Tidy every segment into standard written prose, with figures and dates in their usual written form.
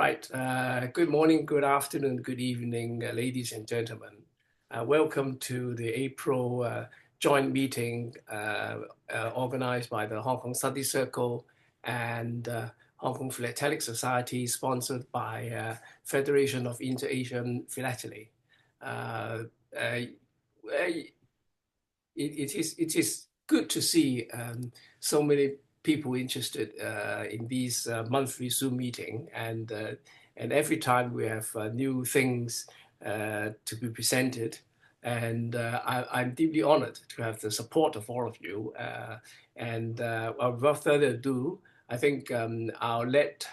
Right. Good morning, good afternoon, good evening, ladies and gentlemen. Welcome to the April joint meeting organized by the Hong Kong Study Circle and Hong Kong Philatelic Society, sponsored by Federation of Inter-Asian Philately. It is good to see so many people interested in these monthly Zoom meeting, and every time we have new things to be presented, and I'm deeply honored to have the support of all of you. Without further ado, I think I'll let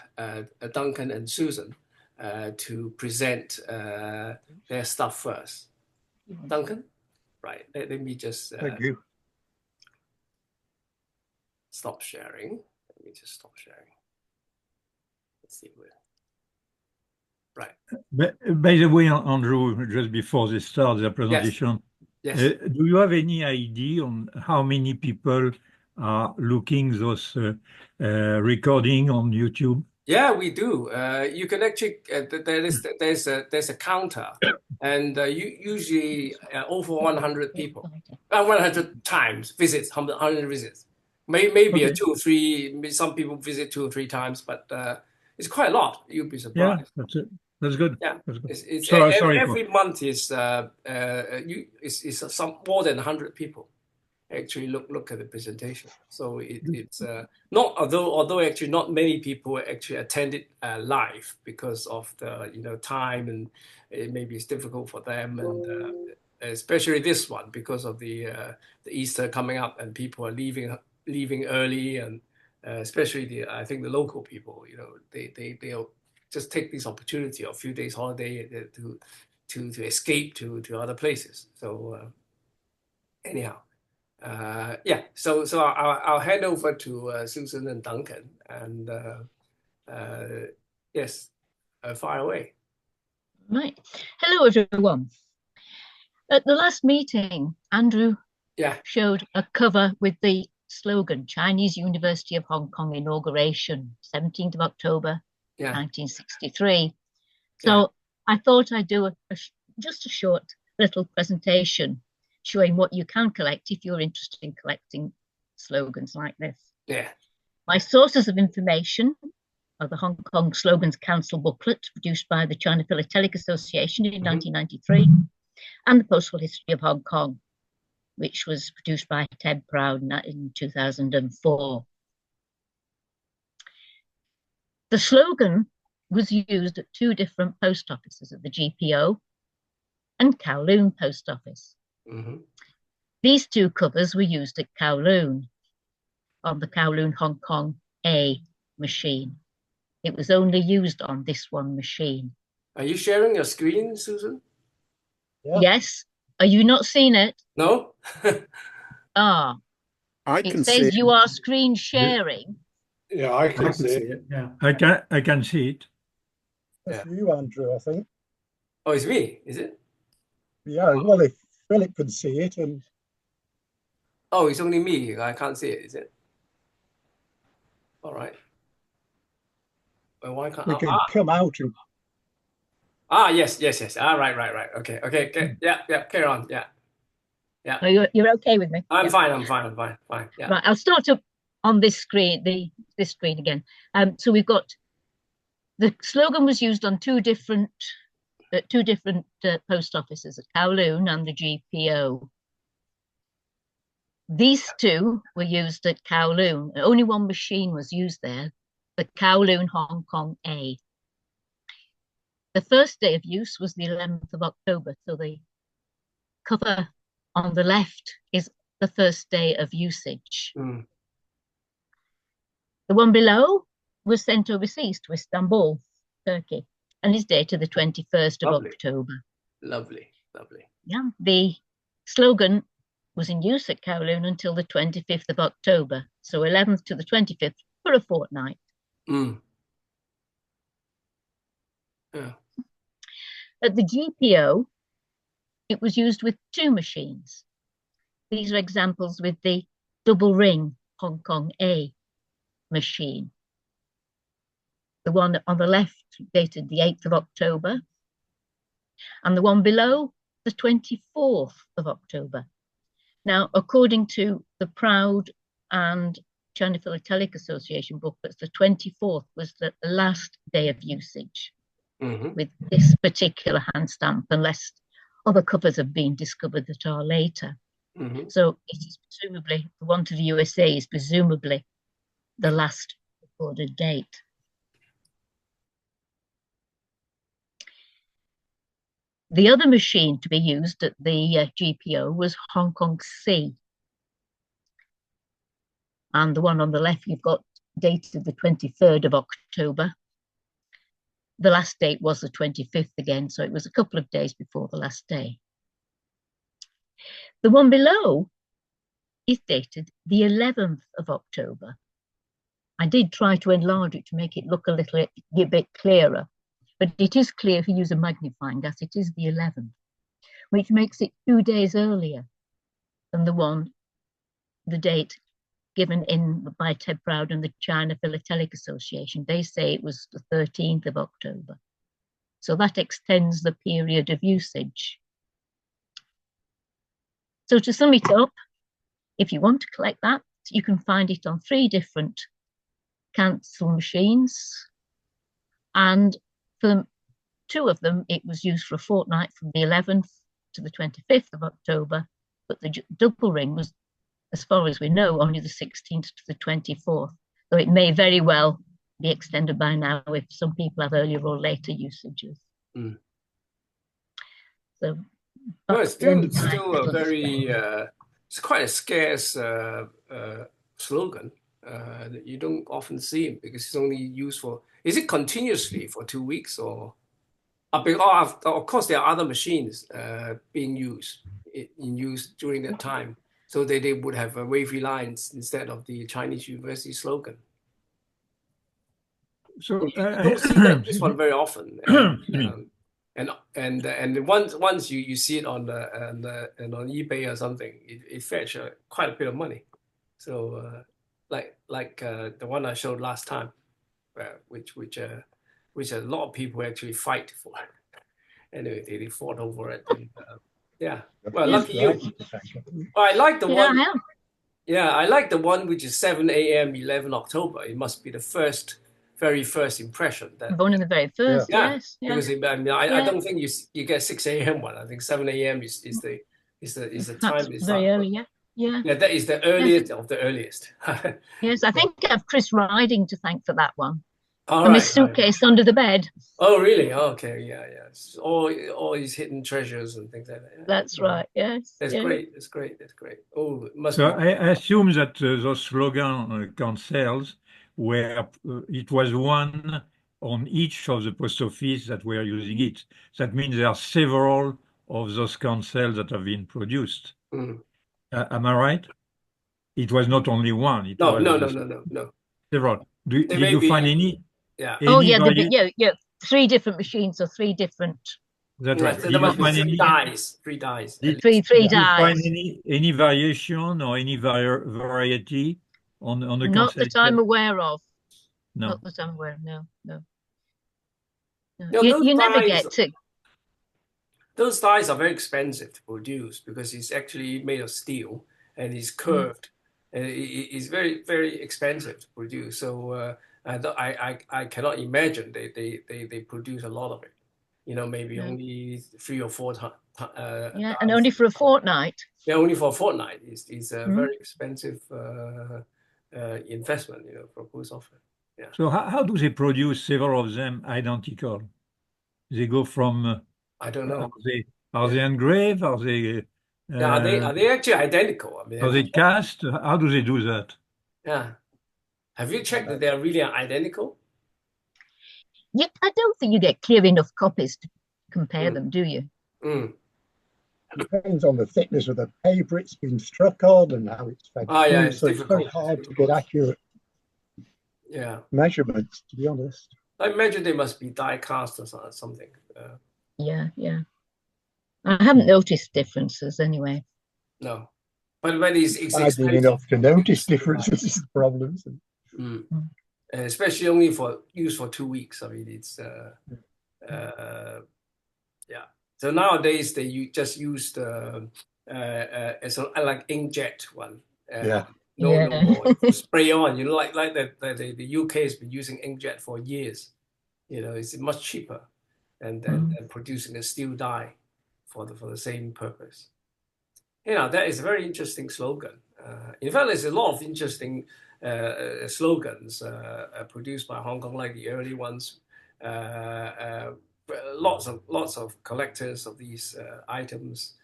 Duncan and Susan to present their stuff first. Duncan, right? Let me just Thank you. Stop sharing. Let me just stop sharing. Let's see where. Right. By the way, Andrew, just before they start their presentation, yes. Do you have any idea on how many people are looking those recording on YouTube? Yeah, we do. You can actually there's a counter, and usually over 100 people, 100 times visits, 100 visits. Maybe Okay. 2 or 3. Some people visit 2 or 3 times, but it's quite a lot. You'd be surprised. Yeah, that's it. That's good. Yeah, that's good. It's Sorry every month is some more than 100 people actually look at the presentation. So it's not although actually not many people actually attended live because of the time, and maybe it's difficult for them, and especially this one because of the Easter coming up and people are leaving early, and especially I think the local people, they'll just take this opportunity of a few days holiday to escape to other places. So anyhow. Yeah, so I'll hand over to Susan and Duncan, and yes, fire away. Right. Hello, everyone. At the last meeting, Andrew showed a cover with the slogan, Chinese University of Hong Kong Inauguration, 17th of October, 1963. So I thought I'd do just a short little presentation showing what you can collect if you're interested in collecting slogans like this. Yeah. My sources of information are the Hong Kong Slogans Council booklet produced by the China Philatelic Association in 1993, and the Postal History of Hong Kong, which was produced by Ted Proud in 2004. The slogan was used at 2 different post offices, at the GPO and Kowloon Post Office. These 2 covers were used at Kowloon, on the Kowloon Hong Kong A machine. It was only used on this one machine. Are you sharing your screen, Susan? Yeah. Yes. Are you not seeing it? No. I can see it. You are screen sharing. Yeah, I can see it. Yeah, I can see it. That's you, Andrew, I think. Oh, it's me, is it? Yeah, well, if Philip can see it, and oh, it's only me. I can't see it, is it? All right. Well, why can't we can come out and yes. Right. Okay. Yeah. Carry on. Yeah. Oh, you're okay with me? I'm fine. Yeah. Right. I'll start up on this screen. This screen again. So we've got the slogan was used on 2 different post offices, at Kowloon and the GPO. These 2 were used at Kowloon. Only one machine was used there, the Kowloon Hong Kong A. The first day of use was the 11th of October, so the cover on the left is the first day of usage. The one below was sent overseas to Istanbul, Turkey, and is dated the 21st of October. Lovely. Yeah, the slogan was in use at Kowloon until the 25th of October, so 11th to the 25th for a fortnight. Yeah. At the GPO, it was used with 2 machines. These are examples with the double ring Hong Kong A machine. the one on the left dated the 8th of October, and the one below, the 24th of October. Now, according to the Proud and China Philatelic Association booklets, the 24th was the last day of usage with this particular hand stamp, unless other covers have been discovered that are later. So it is presumably, the one to the USA is presumably the last recorded date. The other machine to be used at the GPO was Hong Kong C. And the one on the left, you've got dated the 23rd of October. The last date was the 25th again, so it was a couple of days before the last day. The one below is dated the 11th of October. I did try to enlarge it to make it look a bit clearer, but it is clear if you use a magnifying glass, it is the 11th, which makes it 2 days earlier than the date given in by Ted Proud and the China Philatelic Association. They say it was the 13th of October. So that extends the period of usage. So to sum it up, if you want to collect that, you can find it on 3 different cancel machines. And for 2 of them, it was used for a fortnight from the 11th to the 25th of October, but the double ring was, as far as we know, only the 16th to the 24th. So it may very well be extended by now if some people have earlier or later usages. So, no, it's still a very, it's quite a scarce slogan that you don't often see it because it's only used for, is it continuously for 2 weeks or? Of course, there are other machines being used in use during that time. So they would have wavy lines instead of the Chinese university slogan. So you don't see this one very often. And once you see it on eBay or something, it fetches quite a bit of money. So like the one I showed last time, which a lot of people actually fight for. Anyway, they fought over it. And, yeah. Well, lucky you. Well, I like the one. Yeah, I like the one which is 7 a.m. 11 October. It must be the very first impression. One of the very first, yes. Because I don't think you get 6 a.m. one. I think 7 a.m. is the time. That's very early, yeah. That is the earliest of the earliest. Yes, I think I have Chris Riding to thank for that one. All and right, his suitcase under the bed. Oh, really? Okay, yeah. All these hidden treasures and things like that. Yeah. That's right. Yes. That's great. That's great. Oh, it must. So I assume that those slogan cancels where it was one on each of the post office that were using it. That means there are several of those cancels that have been produced. Am I right? It was not only one. No. Several. Did you find any? Yeah. Yeah. 3 different machines or 3 different. That's right. There must be 3 dies. 3 dies. Three Did dies. you find any variation or any variety on the cancel? Not that I'm aware of. No. Not that I'm aware of. No. No, You never get to. Those dies are very expensive to produce because it's actually made of steel and it's curved. And it's very, very expensive to produce. So I cannot imagine they produce a lot of it. Maybe only 3 or 4 times. And only for a fortnight. Yeah, only for a fortnight. It's a very expensive investment, for a post office. Yeah. So how do they produce several of them identical? They go from. I don't know. Are they engraved? Are they? Are they actually identical? I mean, are they cast? How do they do that? Yeah. Have you checked that they are really identical? Yeah, I don't think you get clear enough copies to compare them, do you? Depends on the thickness of the paper it's been struck on and how it's fed through. It's so it's very hard to get accurate measurements, to be honest. I imagine they must be die cast or something. Yeah. I haven't noticed differences anyway. No. But when it's expensive enough to notice differences is the problem. especially only for use for 2 weeks. I mean, it's yeah. So nowadays they just use the it's like inkjet one. Yeah. No more. You spray on. You know, like the UK has been using inkjet for years. You know, it's much cheaper than producing a steel die for the same purpose. You know, that is a very interesting slogan. In fact, there's a lot of interesting slogans produced by Hong Kong, like the early ones. Lots of collectors of these items.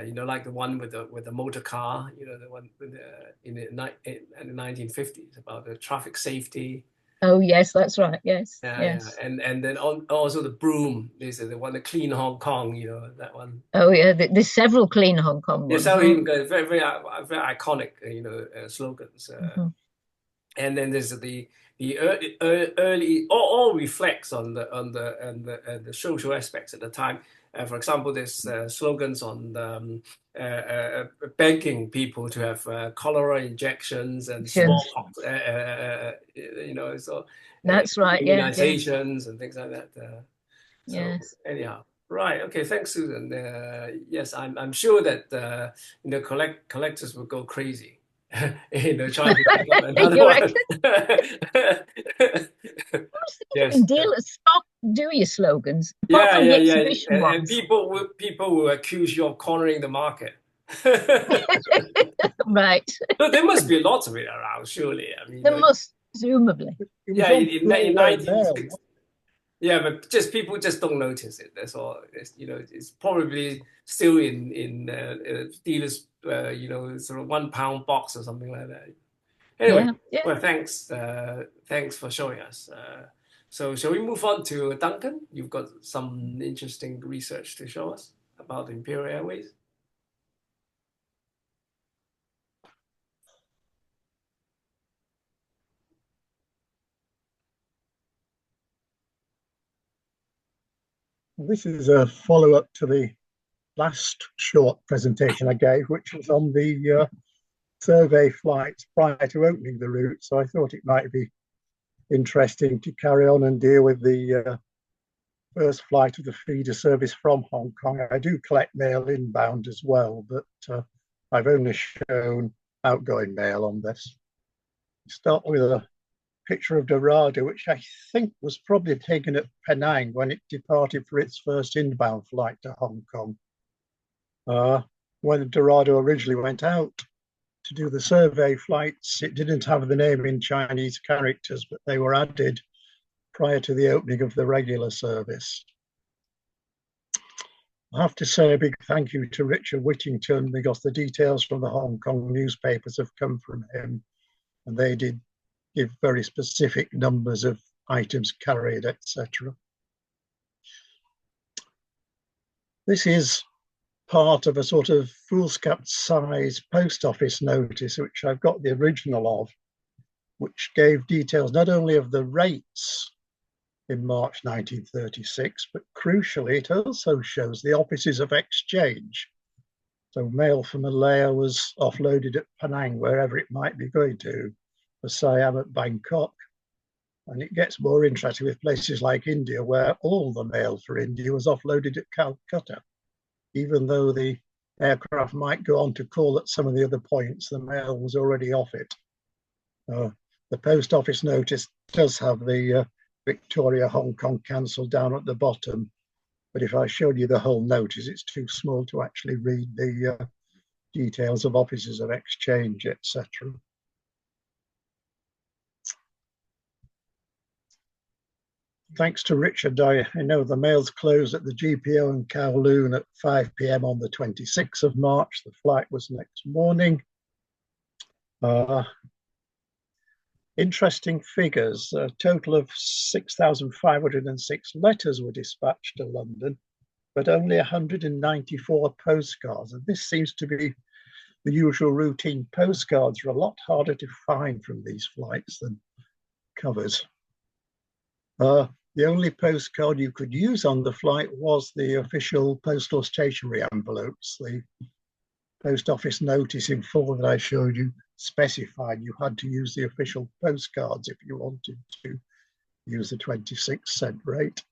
You know, like the one with the motor car. You know, the one with in the 1950s about the traffic safety. Oh yes, that's right. Yes, yes. Yeah. And then also the broom. This is the one, the Clean Hong Kong. You know, that one. Oh yeah, there's several Clean Hong Kong ones. There's several very iconic, you know, slogans. And then there's the early all reflects on the social aspects at the time. For example, there's slogans on begging people to have cholera injections and smallpox, you know, so that's right, immunizations and things like that. Yes. Anyhow, right. Okay. Thanks, Susan. Yes, I'm sure that you know collectors will go crazy. You know, trying to pick up another one. Yes. Dealers stop do your slogans. Yeah. And people will accuse you of cornering the market. Right. So there must be lots of it around, surely. I mean, there must, presumably. Yeah, in 1960. Yeah, but people just don't notice it. That's all. You know, it's probably still in dealers, you know, sort of £1 box or something like that. Anyway, well, thanks for showing us. So shall we move on to Duncan? You've got some interesting research to show us about Imperial Airways. This is a follow-up to the last short presentation I gave, which was on the survey flights prior to opening the route. So I thought it might be interesting to carry on and deal with the first flight of the feeder service from Hong Kong. I do collect mail inbound as well, but I've only shown outgoing mail on this. Start with a picture of Dorado, which I think was probably taken at Penang when it departed for its first inbound flight to Hong Kong. When Dorado originally went out to do the survey flights, it didn't have the name in Chinese characters, but they were added prior to the opening of the regular service. I have to say a big thank you to Richard Whittington, because the details from the Hong Kong newspapers have come from him, and they did give very specific numbers of items carried, etc. This is part of a sort of foolscap size post office notice, which I've got the original of, which gave details not only of the rates in March 1936, but crucially, it also shows the offices of exchange. So mail from Malaya was offloaded at Penang, wherever it might be going to, for Siam at Bangkok. And it gets more interesting with places like India, where all the mail for India was offloaded at Calcutta. Even though the aircraft might go on to call at some of the other points, the mail was already off it. The post office notice does have the Victoria Hong Kong cancelled down at the bottom, but if I showed you the whole notice, it's too small to actually read the details of offices of exchange, etc. Thanks to Richard, I know the mails closed at the GPO in Kowloon at 5 p.m. on the 26th of March. The flight was next morning. Interesting figures. A total of 6,506 letters were dispatched to London, but only 194 postcards. And this seems to be the usual routine. Postcards are a lot harder to find from these flights than covers. The only postcard you could use on the flight was the official postal stationery envelopes, the post office notice in full that I showed you specified you had to use the official postcards if you wanted to use the 26-cent rate.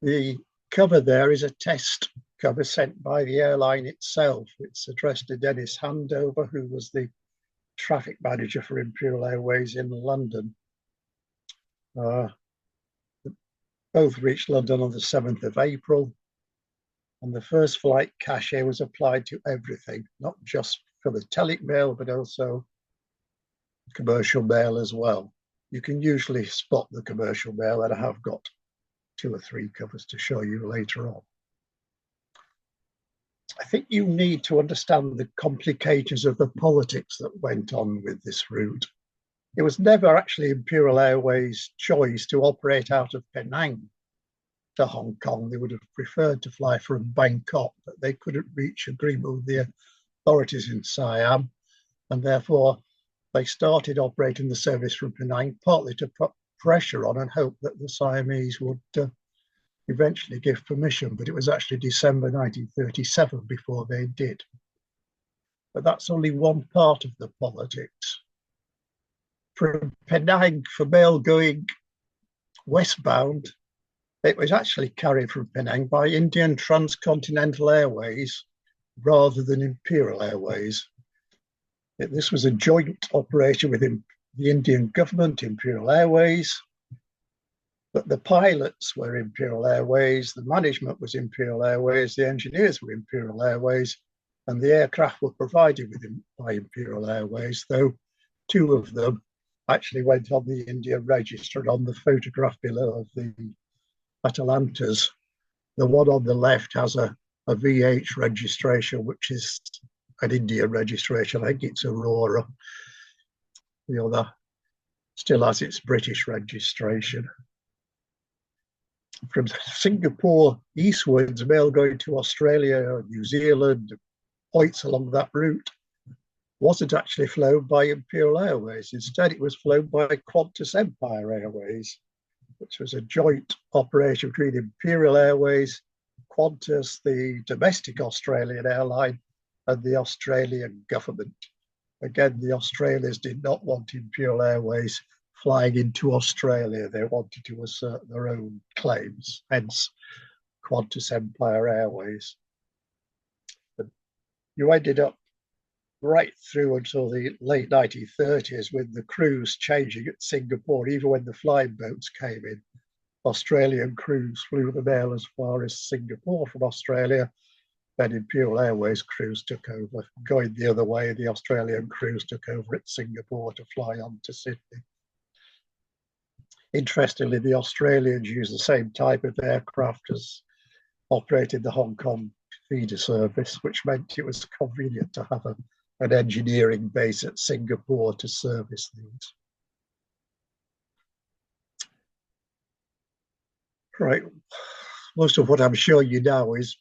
The cover there is a test cover sent by the airline itself. It's addressed to Dennis Handover, who was the traffic manager for Imperial Airways in London. Both reached London on the 7th of April. And the first flight cachet was applied to everything, not just Philatelic mail, but also commercial mail as well. You can usually spot the commercial mail, and I have got 2 or 3 covers to show you later on. I think you need to understand the complications of the politics that went on with this route. It was never actually Imperial Airways' choice to operate out of Penang to Hong Kong. They would have preferred to fly from Bangkok, but they couldn't reach agreement with the authorities in Siam, and therefore they started operating the service from Penang, partly to put pressure on and hope that the Siamese would eventually give permission, but it was actually December 1937 before they did. But that's only one part of the politics. From Penang, for mail going westbound, it was actually carried from Penang by Indian Transcontinental Airways rather than Imperial Airways. This was a joint operation within the Indian government, Imperial Airways, but the pilots were Imperial Airways, the management was Imperial Airways, the engineers were Imperial Airways, and the aircraft were provided by Imperial Airways, though 2 of them actually went on the Indian register. On the photograph below of the Atalantas, the one on the left has a VH registration, which is an Indian registration. I think it's Aurora. The other still has its British registration. From Singapore eastwards, mail going to Australia, New Zealand, points along that route, wasn't actually flown by Imperial Airways. Instead, it was flown by Qantas Empire Airways, which was a joint operation between Imperial Airways, Qantas, the domestic Australian airline, and the Australian government. Again, the Australians did not want Imperial Airways flying into Australia. They wanted to assert their own claims, hence Qantas Empire Airways. But you ended up right through until the late 1930s with the crews changing at Singapore. Even when the flying boats came in, Australian crews flew the mail as far as Singapore from Australia. Then Imperial Airways crews took over. Going the other way, the Australian crews took over at Singapore to fly on to Sydney. Interestingly, the Australians used the same type of aircraft as operated the Hong Kong feeder service, which meant it was convenient to have an engineering base at Singapore to service these. Right, most of what I'm showing you now is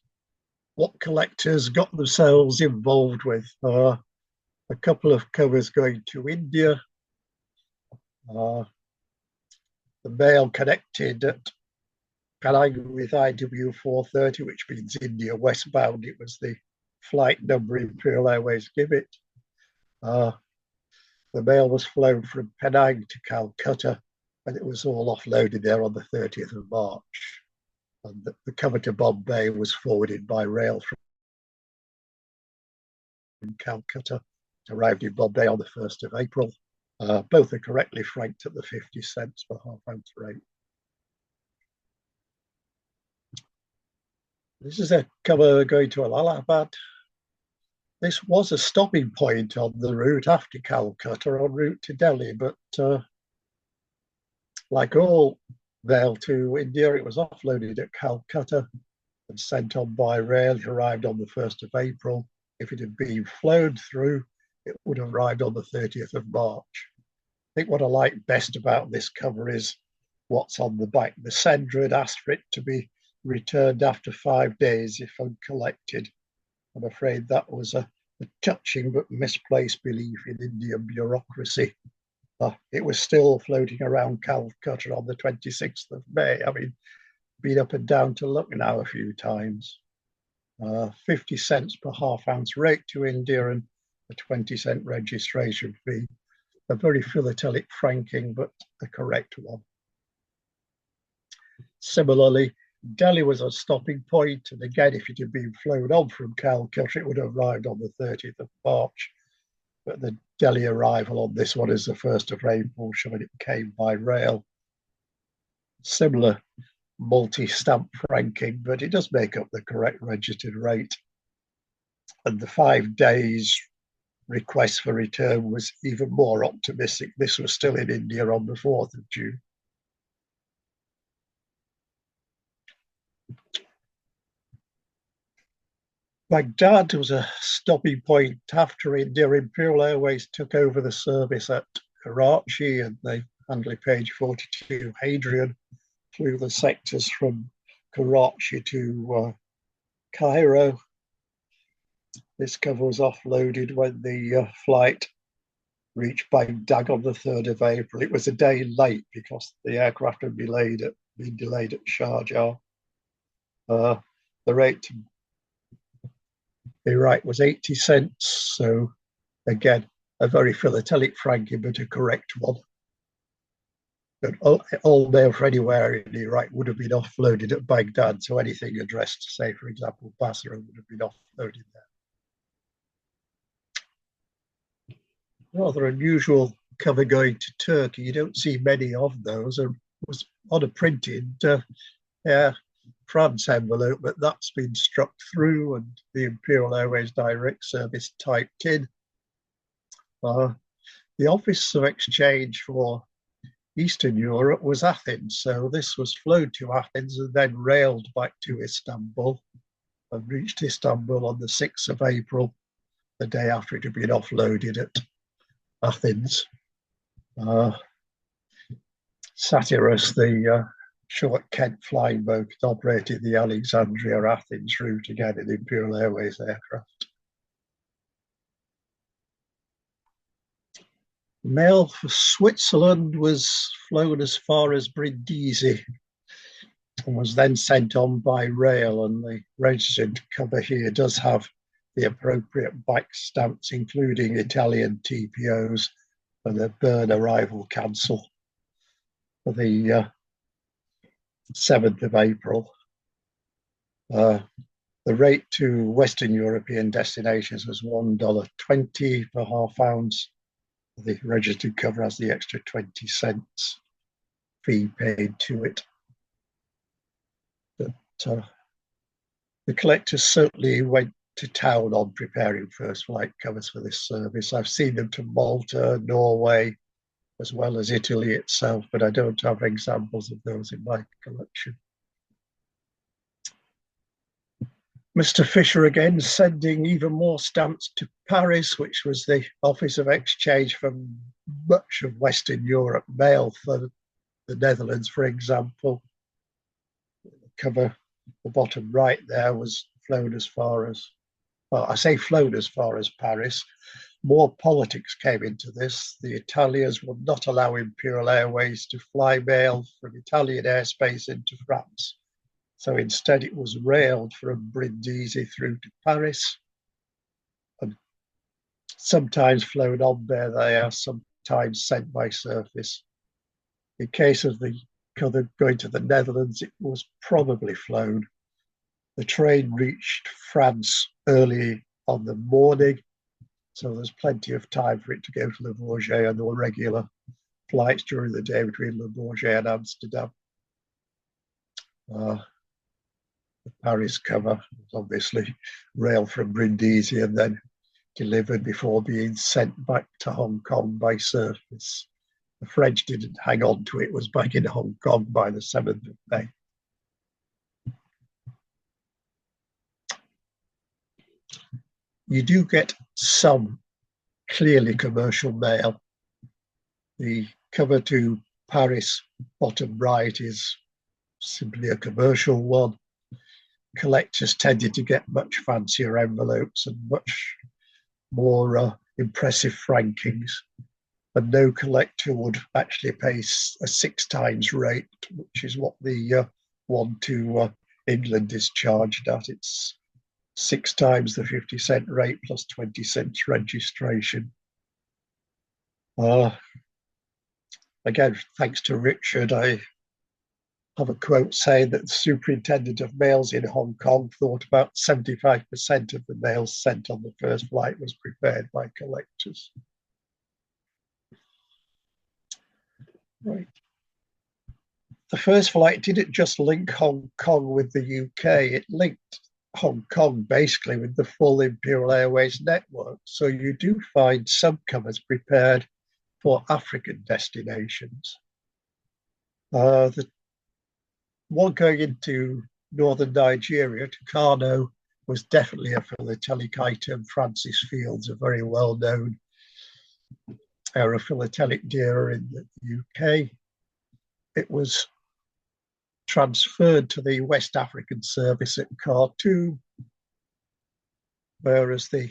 what collectors got themselves involved with. A couple of covers going to India. The mail connected at Penang with IW 430, which means India westbound. It was the flight number Imperial Airways give it. The mail was flown from Penang to Calcutta, and it was all offloaded there on the 30th of March. And the cover to Bombay was forwarded by rail from Calcutta. It arrived in Bombay on the 1st of April. Both are correctly franked at the 50 cents per half-ounce rate. This is a cover going to Allahabad. This was a stopping point on the route after Calcutta, en route to Delhi, but like all mail to India, it was offloaded at Calcutta and sent on by rail. It arrived on the 1st of April. If it had been flown through, it would have arrived on the 30th of March. I think what I like best about this cover is what's on the back. The sender had asked for it to be returned after 5 days if uncollected. I'm afraid that was a touching but misplaced belief in Indian bureaucracy. It was still floating around Calcutta on the 26th of May. I mean, been up and down to Lucknow a few times. 50 cents per half-ounce rate to India and a 20-cent registration fee. A very philatelic franking, but the correct one. Similarly, Delhi was a stopping point, and again, if it had been flown on from Calcutta, it would have arrived on the 30th of March. But the Delhi arrival on this one is the 1st of April, showing it came by rail. Similar multi-stamp franking, but it does make up the correct registered rate. And the 5 days request for return was even more optimistic. This was still in India on the 4th of June. Baghdad was a stopping point after India. Imperial Airways took over the service at Karachi, and they handled page 42 Hadrian, flew the sectors from Karachi to Cairo. This cover was offloaded when the flight reached Baghdad on the 3rd of April. It was a day late because the aircraft had been delayed at Sharjah. The rate to Iraq was 80 cents. So again, a very philatelic franking, but a correct one. But all mail for anywhere in Iraq would have been offloaded at Baghdad. So anything addressed to, say, for example, Basra would have been offloaded there. Rather unusual cover going to Turkey. You don't see many of those. It was on a printed France envelope, but that's been struck through and the Imperial Airways direct service typed in. The Office of Exchange for Eastern Europe was Athens, so this was flown to Athens and then railed back to Istanbul and reached Istanbul on the 6th of April, the day after it had been offloaded at Athens. Satyrus, the short Kent flying boat, operated the Alexandria-Athens route again in Imperial Airways aircraft. Mail for Switzerland was flown as far as Brindisi and was then sent on by rail, and the registered cover here does have the appropriate back stamps, including Italian TPOs and a burn arrival cancel for the 7th of April. The rate to Western European destinations was $1.20 per half ounce. The registered cover has the extra 20 cents fee paid to it. But the collectors certainly went to town on preparing first flight covers for this service. I've seen them to Malta, Norway, as well as Italy itself, but I don't have examples of those in my collection. Mr. Fisher again sending even more stamps to Paris, which was the Office of Exchange for much of Western Europe, mail for the Netherlands, for example. The cover, the bottom right there, was flown as far as, well, I say flown as far as Paris. More politics came into this. The Italians would not allow Imperial Airways to fly mail from Italian airspace into France. So instead it was railed from Brindisi through to Paris, and sometimes flown on there they are, sometimes sent by surface. In case of the cover going to the Netherlands, it was probably flown. The train reached France early on the morning, so there's plenty of time for it to go to Le Bourget, and there were regular flights during the day between Le Bourget and Amsterdam. The Paris cover was obviously railed from Brindisi and then delivered before being sent back to Hong Kong by surface. The French didn't hang on to it, it was back in Hong Kong by the 7th of May. You do get some clearly commercial mail. The cover to Paris, bottom right, is simply a commercial one. Collectors tended to get much fancier envelopes and much more impressive frankings, and no collector would actually pay a 6 times rate, which is what the one to England is charged at. It's 6 times the 50-cent rate plus 20 cents registration. Again, thanks to Richard, I have a quote saying that the superintendent of mails in Hong Kong thought about 75% of the mails sent on the first flight was prepared by collectors. Right. The first flight didn't just link Hong Kong with the UK, it linked Hong Kong basically with the full Imperial Airways network. So you do find some covers prepared for African destinations. The one going into northern Nigeria to Kano was definitely a philatelic item. Francis Fields, a very well-known aerophilatelic dealer in the UK. It was transferred to the West African service at Khartoum, whereas the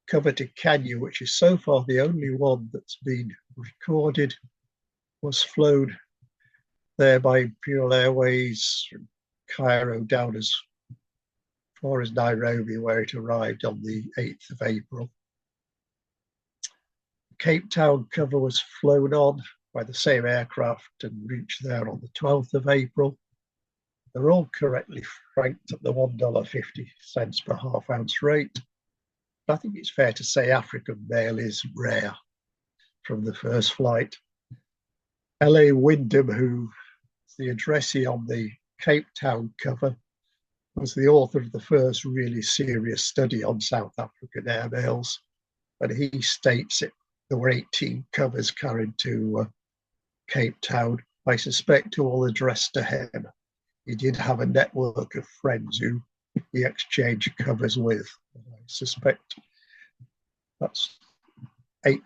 cover to Kenya, which is so far the only one that's been recorded, was flown there by Imperial Airways from Cairo down as far as Nairobi, where it arrived on the 8th of April. Cape Town cover was flown on by the same aircraft and reached there on the 12th of April. They're all correctly franked at the $1.50 per half-ounce rate. But I think it's fair to say African mail is rare from the first flight. L.A. Wyndham, who is the addressee on the Cape Town cover, was the author of the first really serious study on South African airmails. And he states it, there were 18 covers carried to Cape Town. I suspect all addressed to him. He did have a network of friends who he exchanged covers with. I suspect that's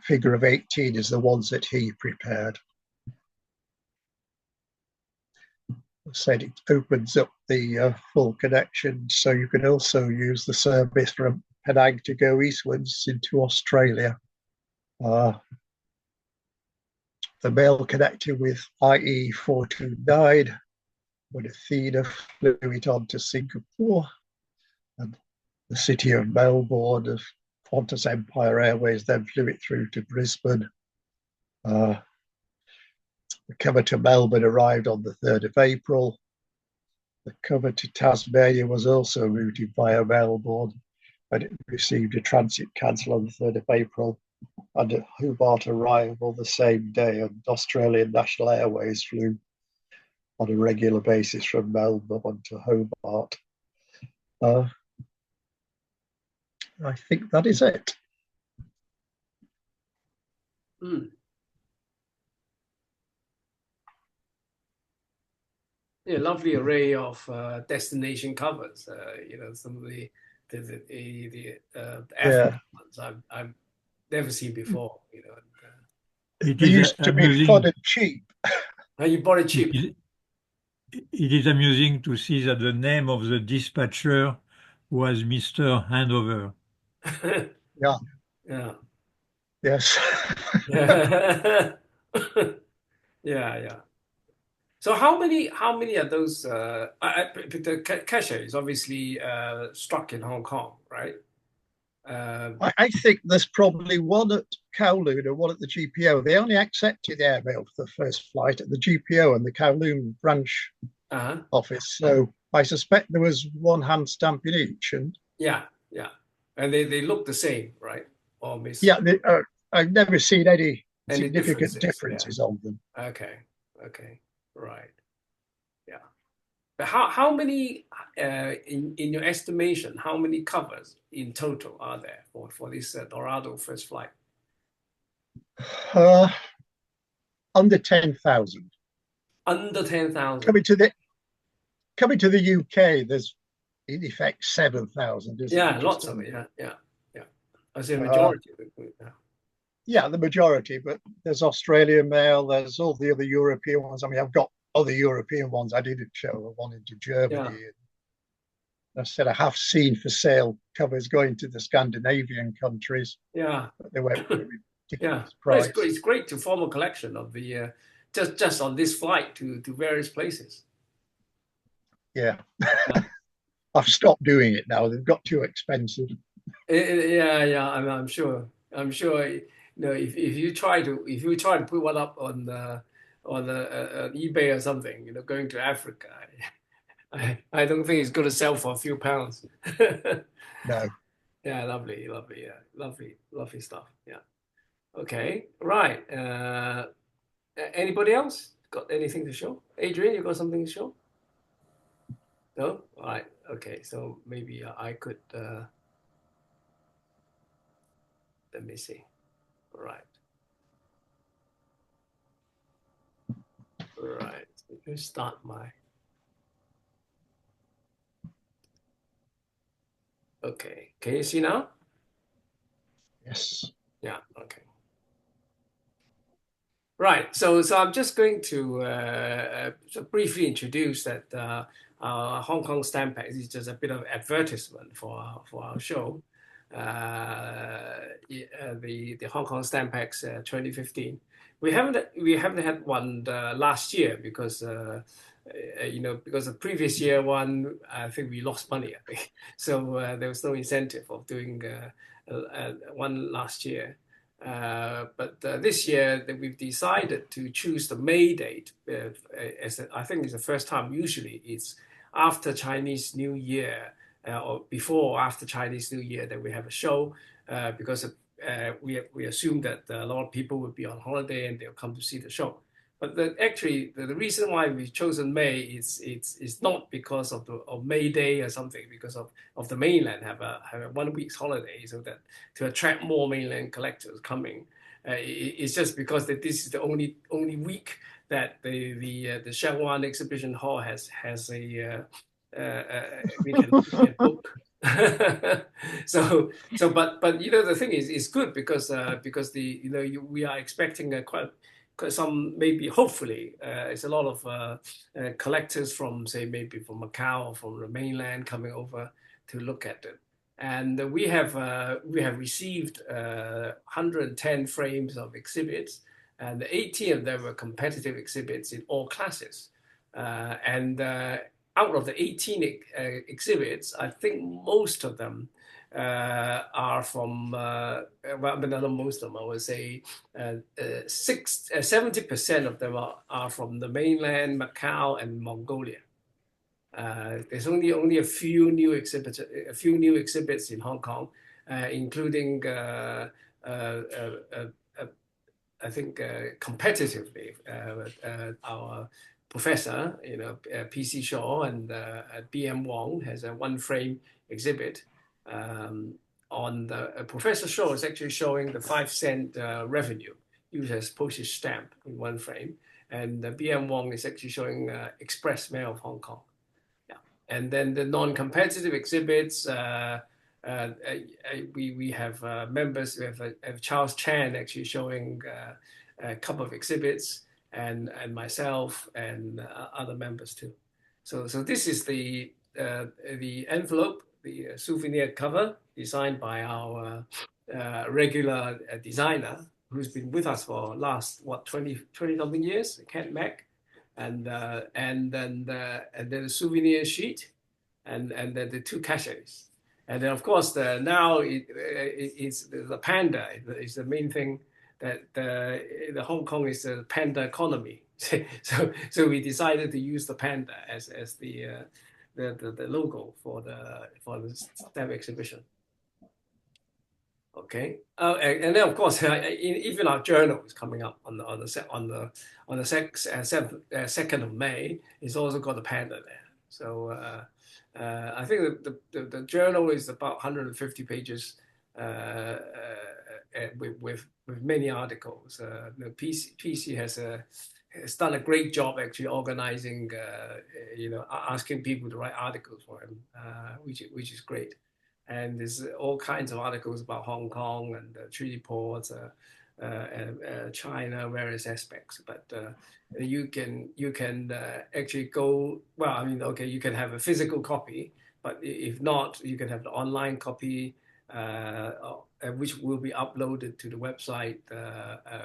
figure of 18 is the ones that he prepared. I said it opens up the full connection, so you can also use the service from Penang to go eastwards into Australia. The mail connected with IE 429 when Athena flew it on to Singapore, and the city of Melbourne of Qantas Empire Airways then flew it through to Brisbane. The cover to Melbourne arrived on the 3rd of April. The cover to Tasmania was also routed via Melbourne, and it received a transit cancel on the 3rd of April and a Hobart arrival the same day, and Australian National Airways flew on a regular basis from Melbourne to Hobart. I think that is it. Yeah, lovely array of destination covers. You know, some of the African ones I've never seen before. You know, it used to be fun and cheap. You bought it cheap. It is amusing to see that the name of the dispatcher was Mr. Handover. Yeah. Yeah. Yes. Yeah. Yeah. So how many of those? The cashier is obviously struck in Hong Kong, right? I think there's probably one at Kowloon and one at the GPO. They only accepted airmail for the first flight at the GPO and the Kowloon branch office. So I suspect there was one hand stamp in each. And yeah, and they look the same, right? Yeah, I've never seen any significant differences on them. Okay, right. Yeah. But how many, in your estimation, how many covers in total are there for this Dorado first flight? Under 10,000. Under 10,000. Coming to the UK, there's in effect 7,000. Yeah, lots of it. Yeah. I say majority of it. Yeah, the majority, but there's Australian mail, there's all the other European ones. I mean, I've got other European ones I didn't show, one into Germany. Yeah. I said I have seen for sale covers going to the Scandinavian countries. Yeah. But they went yeah. Well, it's great to form a collection of the just on this flight to various places. Yeah. I've stopped doing it now. They've got too expensive. Yeah. I'm sure. You know, if you try to put one up on eBay or something, you know, going to Africa, I don't think it's going to sell for a few pounds. No. Yeah, lovely. Yeah, lovely stuff. Yeah. Okay. Right. Anybody else got anything to show? Adrian, you got something to show? No? All right. Okay. So maybe I could, let me see. All right. Right. Let me start my. Okay. Can you see now? Yes. Yeah. Okay. Right. So I'm just going to briefly introduce that Hong Kong Stampex is just a bit of advertisement for our show. The Hong Kong Stampex 2015. We haven't had one last year because you know, because the previous year one, I think we lost money. I think. So there was no incentive of doing one last year. But this year that we've decided to choose the May date I think it's the first time. Usually it's after Chinese New Year or before or after Chinese New Year that we have a show because we assume that a lot of people will be on holiday and they'll come to see the show. But actually, the reason why we've chosen May is not because of May Day or something, because of the mainland have a 1 week's holiday, so that to attract more mainland collectors coming. It's just because that this is the only week that the Shangwan Exhibition Hall has a we can book. But you know, the thing is, it's good because we are expecting quite some, maybe hopefully it's a lot of collectors from, say, maybe from Macau or from the mainland coming over to look at it. And we have received 110 frames of exhibits, and 80 of them were competitive exhibits in all classes. And out of the 18 exhibits, I think most of them are from, well, but not most of them, I would say 70% of them are from the mainland, Macau, and Mongolia. There's only a few new exhibits in Hong Kong, including I think competitively our professor, you know, PC Shaw and BM Wong has a one frame exhibit. On the Professor Shaw is actually showing the 5-cent revenue used as postage stamp in one frame, and BM Wong is actually showing Express Mail of Hong Kong. Yeah, and then the non-competitive exhibits. We have members. We have Charles Chan actually showing a couple of exhibits, and myself and other members too. So this is the envelope, the souvenir cover designed by our regular designer who's been with us for last 20 something years, Kent Mack, and then the souvenir sheet, and then the two caches. And then, of course, now it's the panda is the main thing, that the Hong Kong is a panda economy. So we decided to use the panda as the logo for the stamp exhibition. Okay, and then of course even our journal is coming up on the 2nd of May. It's also got the panda there. So I think the journal is about 150 pages with many articles. The PC has done a great job actually organizing, you know, asking people to write articles for him, which is great. And there's all kinds of articles about Hong Kong and treaty ports, China, various aspects. But you can actually go, well, I mean, okay, you can have a physical copy, but if not, you can have the online copy, which will be uploaded to the website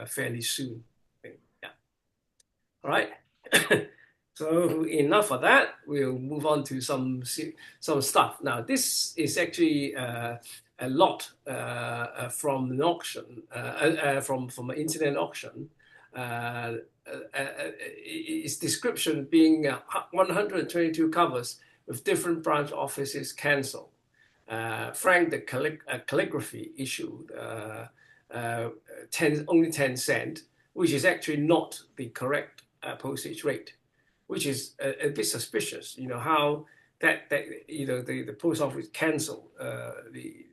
fairly soon. Yeah. All right. So enough of that. We'll move on to some stuff. Now, this is actually a lot from an auction, from an internet auction. Its description being 122 covers with different branch offices cancelled. Frank, the calligraphy issued only 10 cents, which is actually not the correct postage rate, which is a bit suspicious. You know how that the post office cancelled the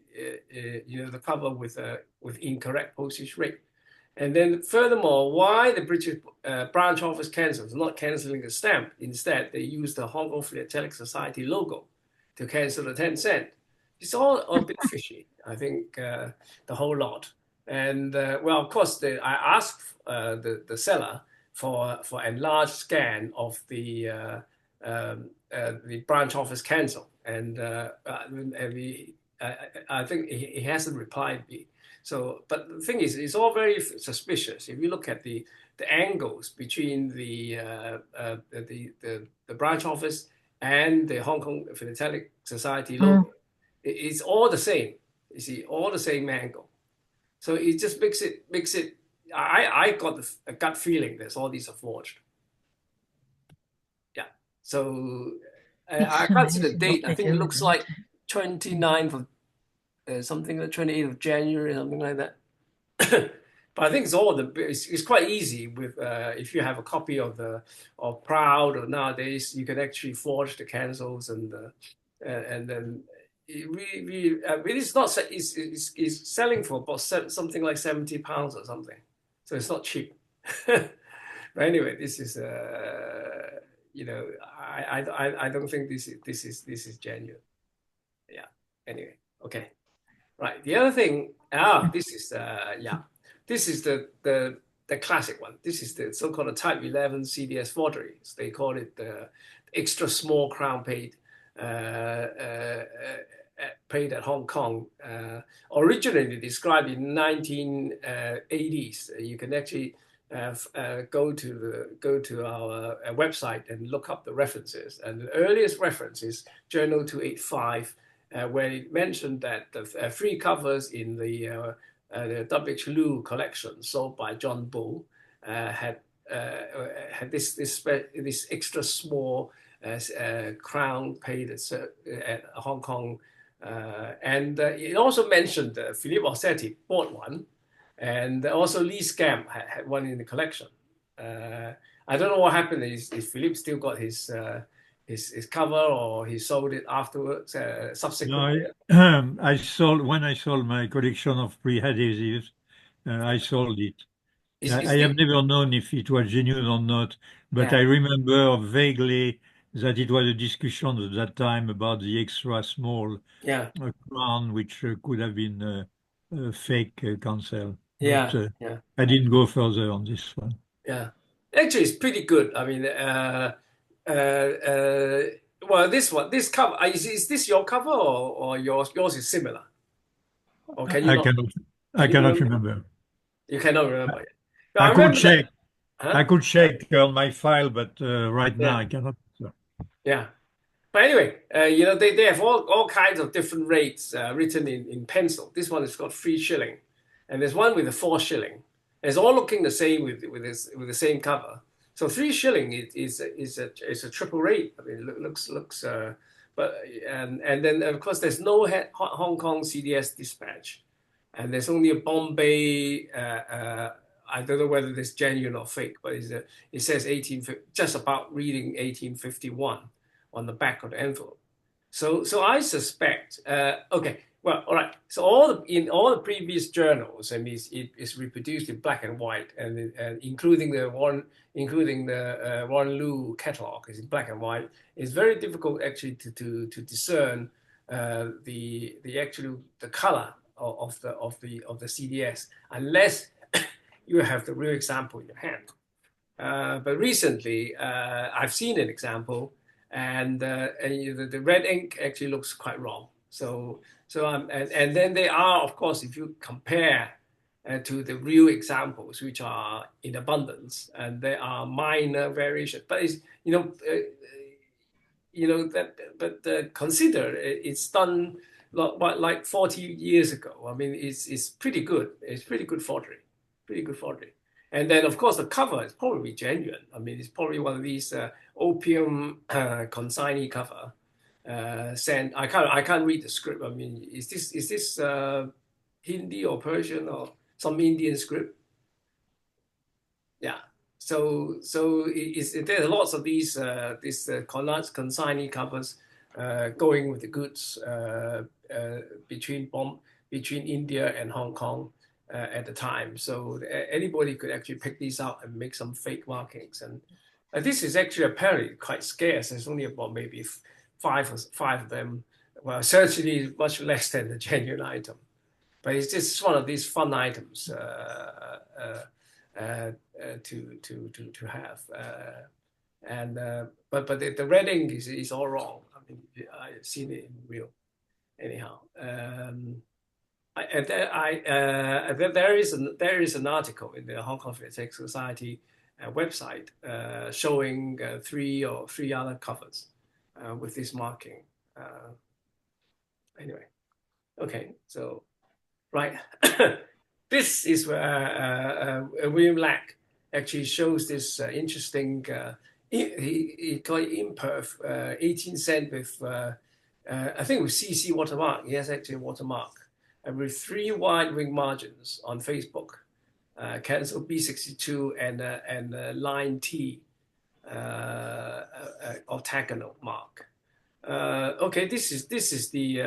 cover with incorrect postage rate. And then furthermore, why the British branch office cancels, not cancelling the stamp. Instead, they use the Hong Kong Philatelic Society logo to cancel the 10 cents. It's all a bit fishy, I think, the whole lot. And well, of course, I asked the seller for enlarged scan of the branch office cancel, and I think he hasn't replied me. So, but the thing is, it's all very suspicious. If you look at the angles between the branch office and the Hong Kong Philatelic Society logo, it's all the same. You see, all the same angle. So it just makes it. I got a gut feeling that all these are forged. Yeah. So I can't see the date. I think it looks like 29th of something like 28th of January, something like that. But I think it's quite easy with if you have a copy of Proud, or nowadays you can actually forge the cancels and then it's not it's selling for about something like £70 or something, so it's not cheap. But anyway, this is I don't think this is genuine. Yeah. Anyway, okay. Right. The other thing, this is this is the classic one. This is the so-called Type 11 CDS forgery. They call it the extra small crown paid at Hong Kong. Originally described in 1980s. You can actually go to our website and look up the references. And the earliest reference is Journal 285. Where it mentioned that the three covers in the W.H. Liu collection sold by John Bull had this extra small crown paid at Hong Kong, and it also mentioned Philippe Orsetti bought one, and also Lee Scamp had one in the collection. I don't know what happened. Is Philippe still got his cover, or he sold it afterwards, subsequently? No, when I sold my collection of pre-adhesives, I sold it. I have never known if it was genuine or not, but I remember vaguely that it was a discussion at that time about the extra small crown, which could have been a fake cancel. But, I didn't go further on this one. Yeah, actually, it's pretty good. I mean, well, this cover, is this your cover, or yours is similar? Or can you I cannot remember. You cannot remember it. I could check. I could check on my file, but right now I cannot. So. Yeah. But anyway, they have all kinds of different rates written in pencil. This one has got 3 shilling, and there's one with a 4 shilling. It's all looking the same with the same cover. So 3 shilling is a triple rate. I mean, it looks but and then of course there's no Hong Kong CDS dispatch, and there's only a Bombay. I don't know whether it's genuine or fake, but it says just about reading 1851 on the back of the envelope. So I suspect. Okay. Well, all right. So in all the previous journals, I mean, it's reproduced in black and white, and including the Warren Liu catalog is in black and white. It's very difficult actually to discern the color of the CDS unless you have the real example in your hand. But recently, I've seen an example, and the red ink actually looks quite wrong. So and then they are, of course, if you compare to the real examples, which are in abundance, and there are minor variations. But it's consider it's done like 40 years ago. I mean, it's pretty good. It's pretty good forgery, And then, of course, the cover is probably genuine. I mean, it's probably one of these opium consignee cover. I can't read the script. I mean, is this Hindi or Persian or some Indian script? Yeah. So there's lots of these consignee covers going with the goods between India and Hong Kong at the time. So anybody could actually pick these out and make some fake markings. And this is actually apparently quite scarce. There's only about maybe five of them. Well, certainly much less than the genuine item. But it's just one of these fun items to have. But the red ink is all wrong. I mean, I've seen it in real. Anyhow, there is an article in the Hong Kong Philatelic Society website showing three other covers with this marking. Anyway, okay, so right, this is where William Lack actually shows this interesting. He called it imperf 18 cent with I think with CC watermark. He has actually a watermark with 3 wide wing margins on Facebook. Cancel B62 and Ligne T octagonal mark. Okay, this is the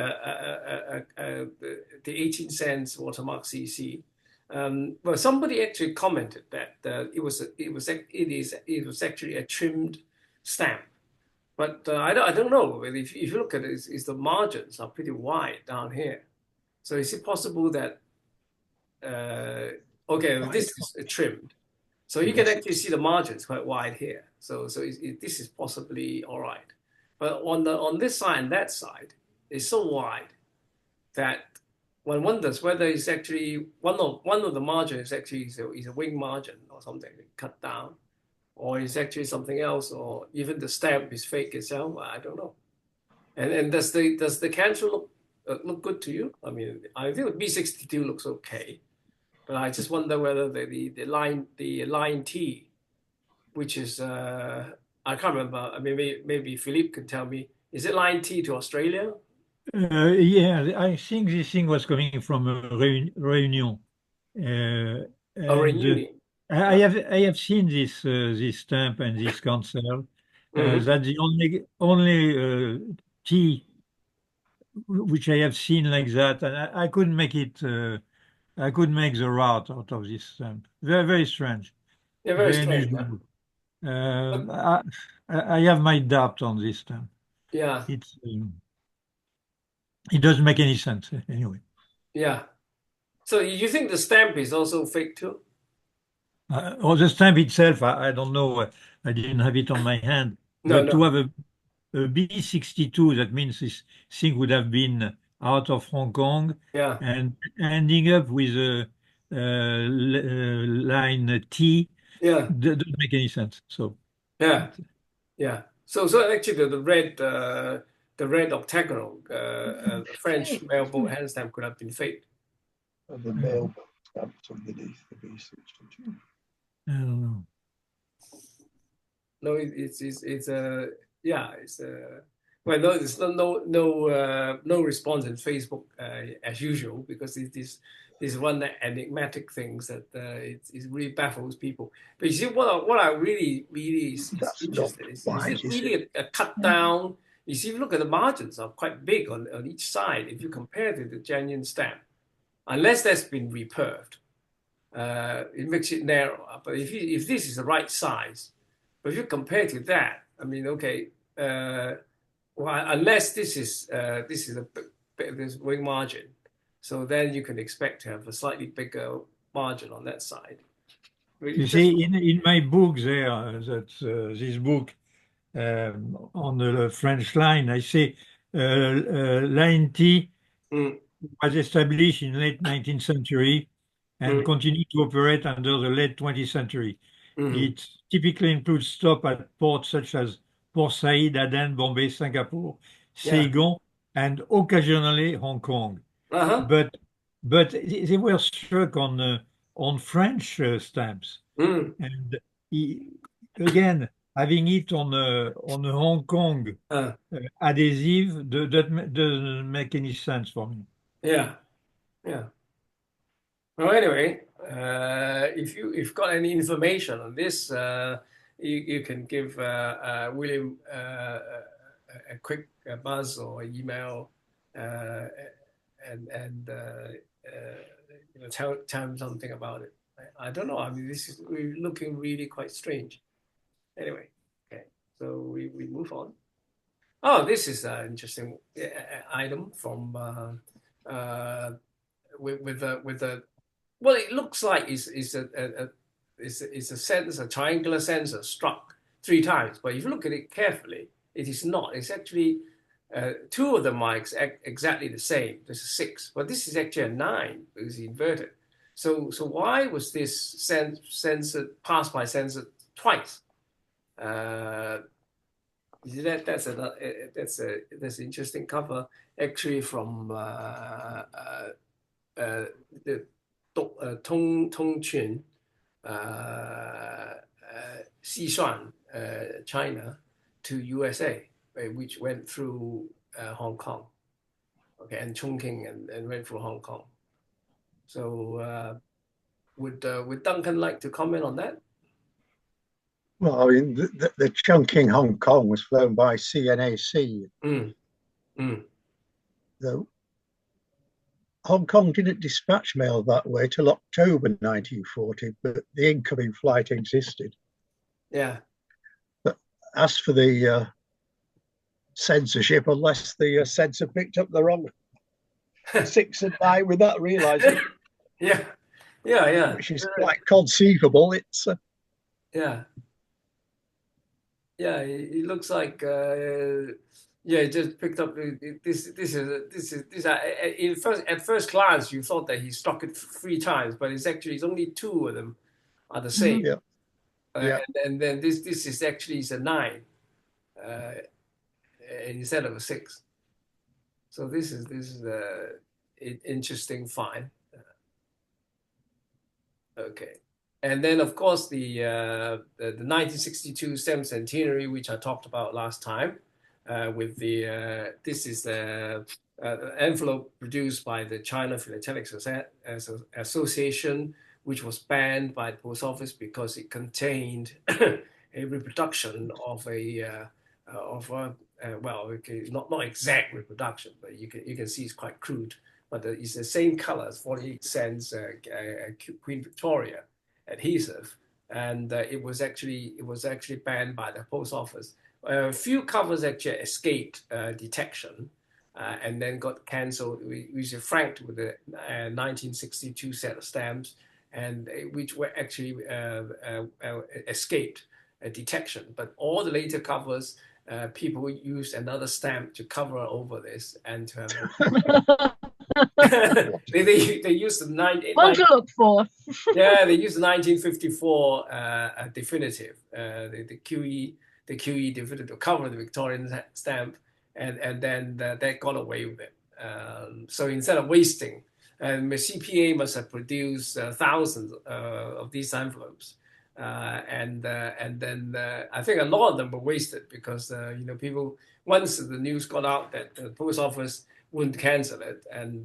18 cents watermark CC. Well, somebody actually commented that it was actually a trimmed stamp, but I don't know. If you look at it, the margins are pretty wide down here. So is it possible that this is trimmed, so you can actually see the margins quite wide here. So this is possibly all right. But on this side and that side, it's so wide that one wonders whether it's actually one of the margins actually is a wing margin or something cut down, or it's actually something else, or even the stamp is fake itself. I don't know. And does the cancel look good to you? I mean, I think the B62 looks okay, but I just wonder whether the Ligne T, which is I can't remember. I mean, maybe Philippe can tell me. Is it Ligne T to Australia? Yeah, I think this thing was coming from Réunion. Réunion. I have seen this stamp and this cancel. That's the only T which I have seen like that, and I couldn't make it. I couldn't make the route out of this stamp. Very, very strange. Yeah, very strange. I have my doubt on this stamp. Yeah. It doesn't make any sense anyway. Yeah. So you think the stamp is also fake too? Or the stamp itself, I don't know. I didn't have it on my hand. But to have a B62, that means this thing would have been out of Hong Kong, and ending up with a Ligne T. Yeah, doesn't make any sense. So yeah. So actually the red octagonal French mailboat hand stamp could have been fake. The mailboat stamps underneath the B62. I don't know. No, it's well, no, there's no response in Facebook as usual, because this one enigmatic things that it really baffles people. But you see, what I really is interested in is it really a cut down? You see, if you look at the margins are quite big on each side if you compare to the genuine stamp, unless that's been reperfed. It makes it narrower. But if this is the right size, but if you compare to that, I mean, okay, well, unless this is this wing margin, so then you can expect to have a slightly bigger margin on that side. You see, in my book there, this book on the French line, I say Ligne T was established in late 19th century and continued to operate under the late 20th century. It typically includes stops at ports such as Port Said, Aden, Bombay, Singapore, Saigon, and occasionally Hong Kong. But they were struck on French stamps, and again, having it on a Hong Kong adhesive doesn't make any sense for me. Yeah. Well, anyway, if you've got any information on this, you can give William a quick buzz or email, and tell him something about it. I don't know. I mean, this is looking really quite strange. Anyway, okay, so we move on. Oh, this is an interesting item from with a well, it looks like it's a sensor, a triangular sensor struck 3 times. But if you look at it carefully, it is not. It's actually 2 of them are exactly the same. There's a 6, but this is actually a 9 because it's inverted. So why was this sensor passed by censor twice? That's an interesting cover actually from the Chungking, Sichuan, China to USA, which went through Hong Kong, okay, and Chungking and went through Hong Kong. So would Duncan like to comment on that? Well, I mean, the Chungking Hong Kong was flown by CNAC. Though Hong Kong didn't dispatch mail that way till October 1940, but the incoming flight existed. Yeah. But as for the censorship, unless the censor picked up the wrong 6 and 9 without realizing. Yeah. Which is quite conceivable. It's it looks like it just picked up this at first glance you thought that he struck it 3 times, but it's only 2 of them are the same. And then this is actually a 9 instead of a 6. So this is an interesting find. Okay. And then, of course, the 1962 stamp centenary, which I talked about last time, with this is the envelope produced by the China Philatelic Association, which was banned by the post office because it contained a reproduction of not exact reproduction, but you can see it's quite crude. But it's the same colors, 48 cents Queen Victoria adhesive, and it was actually banned by the post office. A few covers actually escaped detection, and then got cancelled. We were franked with the 1962 set of stamps, and which were actually escaped detection. But all the later covers, people used another stamp to cover over this and to have. they used the What to look for? They used the 1954 definitive, the QE definitive to cover the Victorian stamp, and then that got away with it. So instead of wasting, and the CPA must have produced thousands of these envelopes, and then I think a lot of them were wasted because people, once the news got out that the post office wouldn't cancel it, and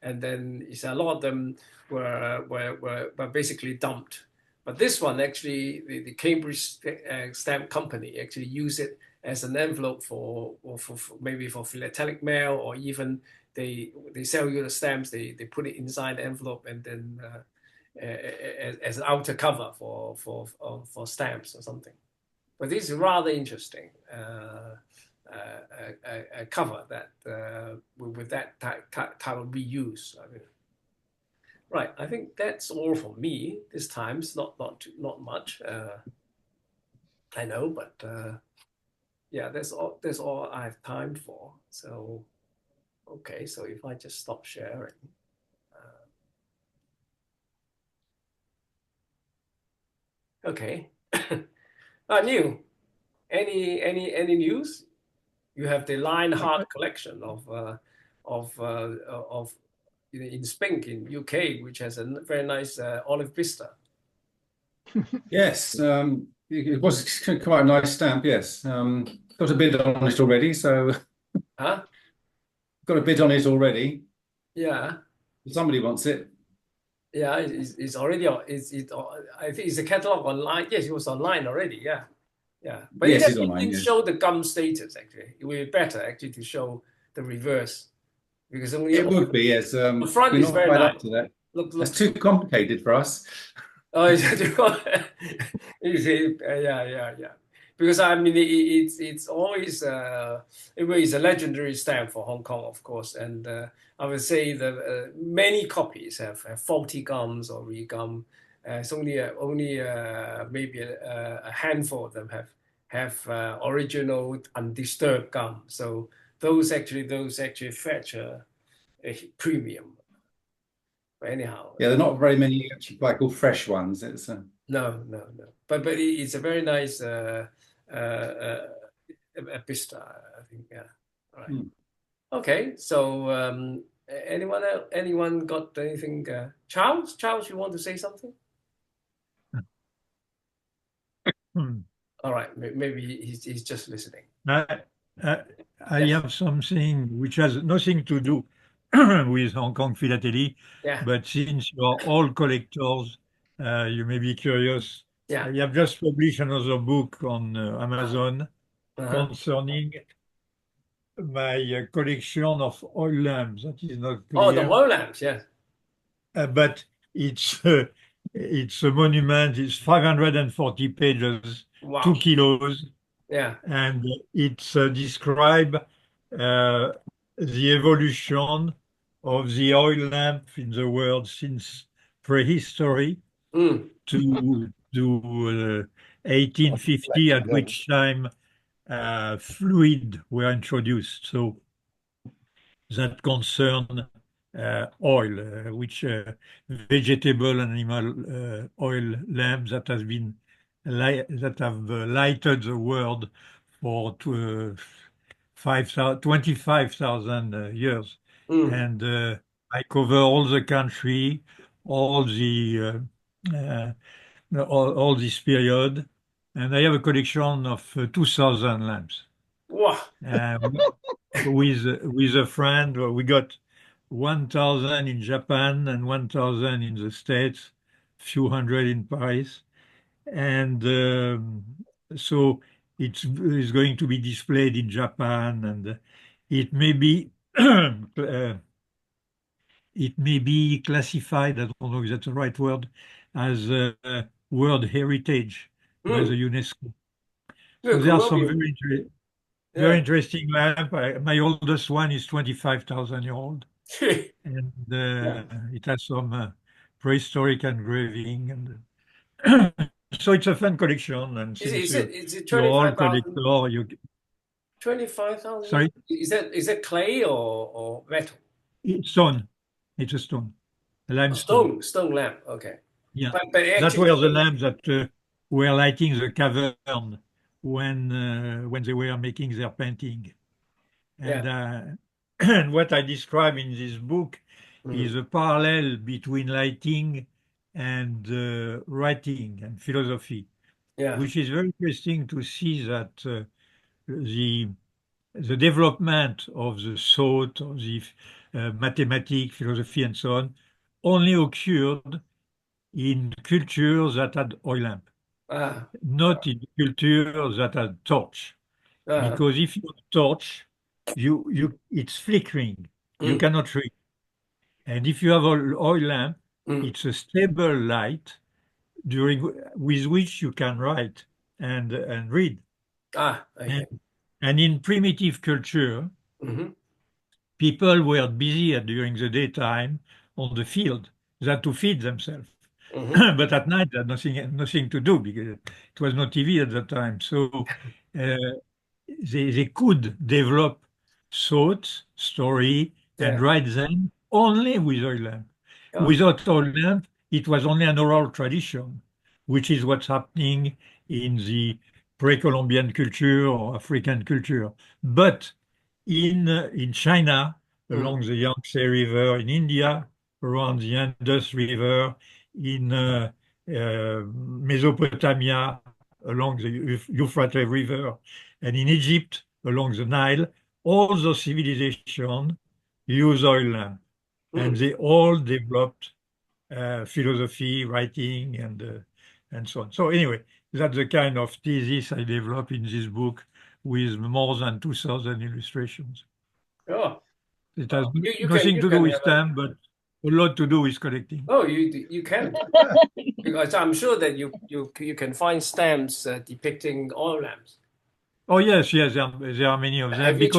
then a lot of them were basically dumped. But this one actually, the Cambridge Stamp Company actually used it as an envelope for maybe for philatelic mail, or even they sell you the stamps, they put it inside the envelope and then as an outer cover for stamps or something. But this is rather interesting. A cover that with that type of reuse. I mean, right. I think that's all for me this time. It's not much. I know, but yeah, that's all I have time for. So, okay. So if I just stop sharing. Okay. New. Any news? You have the Ligne Heart collection of in Spink in UK, which has a very nice olive vista. Yes, it was quite a nice stamp. Yes, got a bid on it already. So, Huh? Got a bid on it already. Yeah. Somebody wants it. Yeah, it's already on. I think it's a catalog online. Yes, it was online already. Yeah, yeah. But yes, it didn't show the gum status. Actually, it would be better actually to show the reverse, because only it would be. Yes, the front we're is not very quite nice. up to that. Look, that's too complicated for us. Oh, you see, yeah. Because I mean, it's always it's a legendary stamp for Hong Kong, of course, and I would say that many copies have faulty gums or regum. It's only maybe a handful of them have original undisturbed gum. So those actually fetch a premium. But anyhow, yeah, there are not very many actually quite called fresh ones. It's no. But it's a very nice vista, I think. Yeah. All right. Okay. So anyone got anything? Charles, you want to say something? All right. Maybe he's just listening. I have something which has nothing to do with Hong Kong Philatelic, but since you are all collectors, you may be curious. Yeah. I have just published another book on Amazon concerning my collection of oil lamps. That is not clear. Oh, the oil lamps, yes. But it's a monument. It's 540 pages, wow. 2 kilos. Yeah. And it's describe the evolution of the oil lamp in the world since prehistory to 1850, at which time fluid were introduced. So that concern oil, which vegetable and animal oil lamps that has been that have lighted the world for 25,000 years. And I cover all the country, all this period, and I have a collection of 2,000 lamps. Wow. With a friend, we got 1,000 in Japan and 1,000 in the States, a few hundred in Paris. And so it's going to be displayed in Japan, and it may be classified, I don't know if that's the right word, as World Heritage by the UNESCO. So there are some very interesting lamp. My oldest one is 25,000 year old, and it has some prehistoric engraving, and so it's a fun collection. And since is it you're all collector, you 25,000. Sorry, is that clay or metal? It's stone. It's a stone, a limestone. Stone lamp. Okay. Yeah, but that were the lamps that were lighting the cavern when they were making their painting. And and what I describe in this book is a parallel between lighting and writing and philosophy, which is very interesting to see that the development of the thought, of the mathematics, philosophy, and so on, only occurred in cultures that had oil lamp, not in cultures that had torch. Because if you have torch, it's flickering. You cannot read. And if you have an oil lamp, it's a stable light with which you can write and read. Okay. And in primitive culture, people were busy during the daytime on the field, that to feed themselves. But at night, they had nothing to do because it was no TV at that time. So they could develop thoughts, story, and write them only with oil lamp. Without oil lamp, it was only an oral tradition. which is what's happening in the pre-Columbian culture or African culture. But in China, along the Yangtze River, in India, around the Indus River, in Mesopotamia, along the Euphrates River, and in Egypt, along the Nile, all those civilizations use oil lamp. And they all developed philosophy, writing, and so on. So anyway, that's the kind of thesis I developed in this book with more than 2,000 illustrations. Oh, it has nothing to do with stamp, but a lot to do with collecting. Oh, you can, because I'm sure that you can find stamps depicting oil lamps. Oh yes, there are many of them. Have you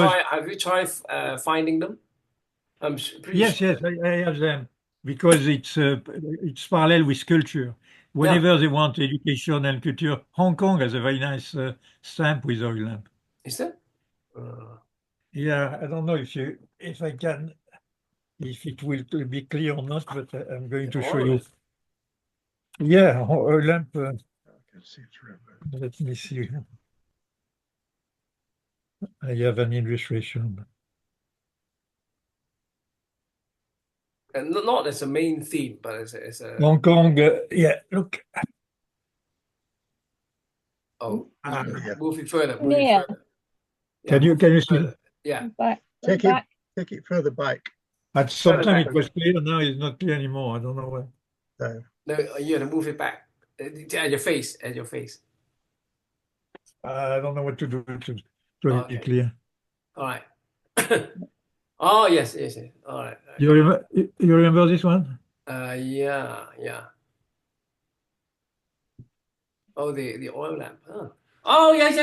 tried finding them? I'm pretty sure. Yes, I have them because it's parallel with culture. Whenever they want education and culture, Hong Kong has a very nice stamp with oil lamp. Is that? Yeah, I don't know if it will be clear or not, but I'm going to show you. Yeah, oil lamp. Let me see. I have an illustration. And not as a main theme, but as a Hong Kong. Yeah, look. Oh, move it further. Move it further. Yeah, can you see? Yeah. Take it further back. At some time it was clear. Now it's not clear anymore. I don't know why. No, you have to move it back at your face. At your face. I don't know what to do to make it clear. All right. Oh yes. All right. You remember this one? Yeah. Oh, the oil lamp. Oh yes.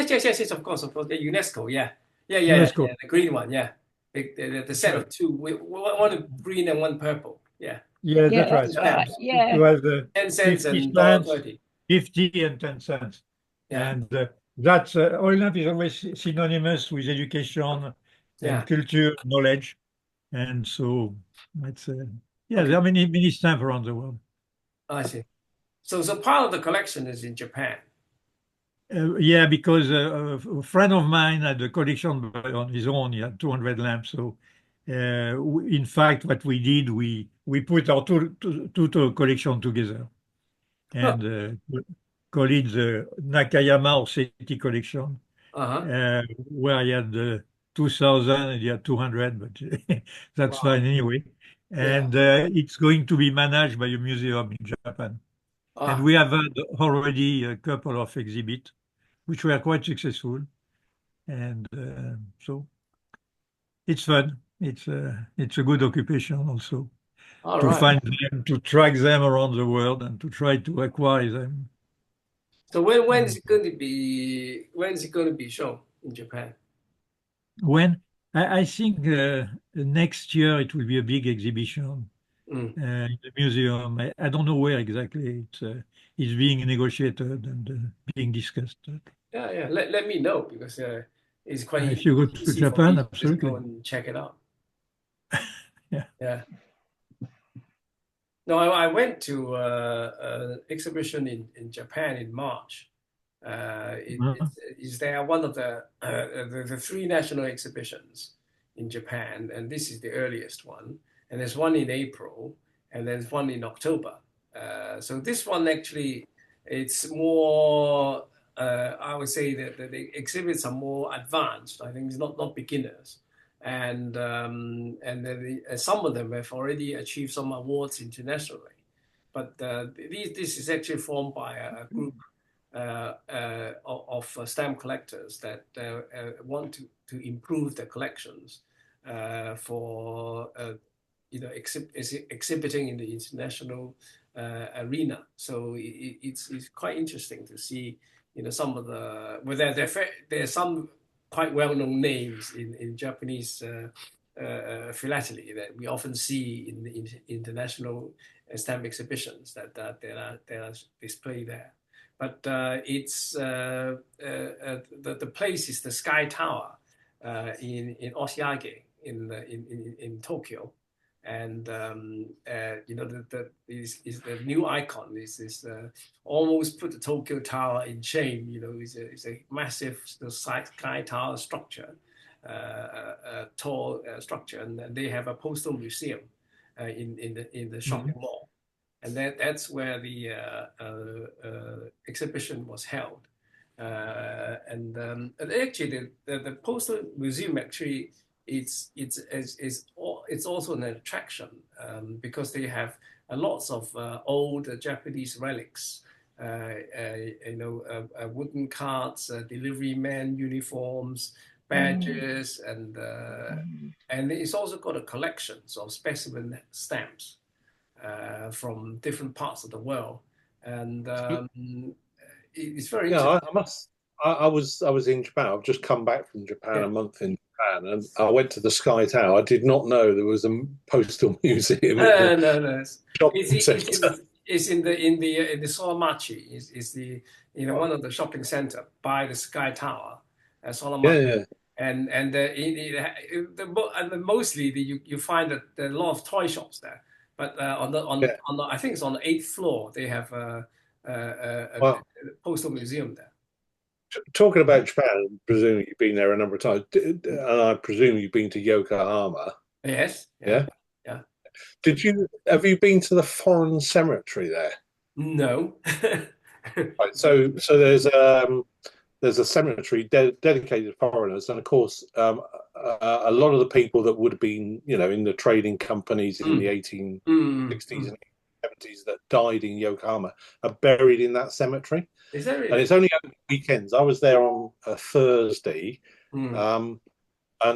Of course. The UNESCO. Yeah. UNESCO. The green one. Yeah. The set of two. One green and one purple. Yeah. Yeah, that's right. Yeah. You have the 10 cents and $30. 50 and 10 cents. Yeah. And that's oil lamp is always synonymous with education and culture, knowledge. And so it's there are many stamps around the world. I see. So part of the collection is in Japan. Yeah, because a friend of mine had a collection on his own. He had 200 lamps. So in fact, what we did, we put our two collection together and call it the Nakayama Orsetti collection, where he had 2,000 and he had 200, but that's fine anyway. And it's going to be managed by a museum in Japan. And we have had already a couple of exhibits, which were quite successful. And so it's fun. It's a good occupation also find them, to track them around the world and to try to acquire them. So when is it going to be shown in Japan? When I think next year it will be a big exhibition in the museum. I don't know where exactly. It's being negotiated and being discussed. Yeah. Let me know, because it's quite easy. If you go to Japan, absolutely. Just go and check it out. Yeah. No, I went to an exhibition in Japan in March. Is there one of the three national exhibitions in Japan, and this is the earliest one. And there's one in April, and there's one in October. So this one actually, it's more. I would say that the exhibits are more advanced. I think it's not beginners. And then some of them have already achieved some awards internationally. But this is actually formed by a group of stamp collectors that want to improve their collections for exhibiting in the international arena. So it's quite interesting to see some of the there's some quite well-known names in Japanese philately that we often see in the international stamp exhibitions that are displayed there. But it's the place is the Sky Tower in Oshiage in Tokyo, And you know, is the new icon is almost put the Tokyo Tower in shame. You know, it's a massive sky tower structure, tall structure, and they have a postal museum in the shopping mall, and that's where the exhibition was held. And actually, the postal museum actually it's also an attraction because they have lots of old Japanese relics, you know, wooden carts, delivery man uniforms, badges, and it's also got a collection of specimen stamps from different parts of the world, and it's very interesting. I was in Japan. I've just come back from Japan, a month in Japan, and I went to the Sky Tower. I did not know there was a postal museum. No. It's in the Solamachi. Is the one of the shopping center by the Sky Tower, Solamachi. And mostly you find that there are a lot of toy shops there. But on the I think it's on the 8th floor they have a postal museum there. Talking about Japan, presuming you've been there a number of times, and I presume you've been to Yokohama. Yes. Yeah. Have you been to the foreign cemetery there? No. Right, so there's a cemetery dedicated to foreigners, and of course, a lot of the people that would have been, in the trading companies in the 1860s and 70s that died in Yokohama are buried in that cemetery. Is that really? And it's only open weekends. I was there on a Thursday, and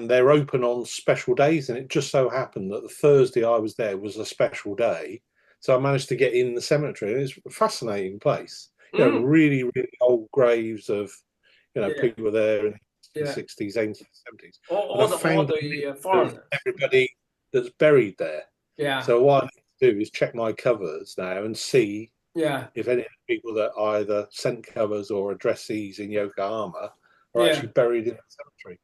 they're open on special days. And it just so happened that the Thursday I was there was a special day, so I managed to get in the cemetery. And it's a fascinating place. Really, really old graves of people there in the 60s, 80s, 70s. All the foreigners. Everybody that's buried there. Yeah. So what I need to do is check my covers now and see if any of the people that either sent covers or addressees in Yokohama are actually buried in the cemetery.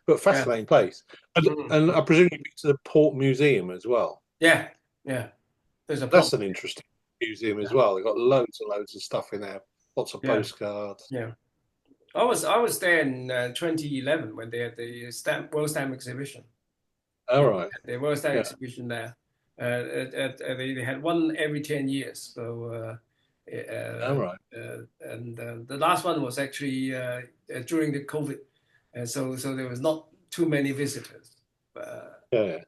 But fascinating place. And I presume you've been to the Port Museum as well. Yeah. That's an interesting museum as well. They've got loads and loads of stuff in there. Lots of postcards. Yeah. I was there in 2011 when they had the World Stamp exhibition. All right. The World Stamp exhibition there. They had one every 10 years. So, and the last one was actually during the COVID, and so there was not too many visitors. The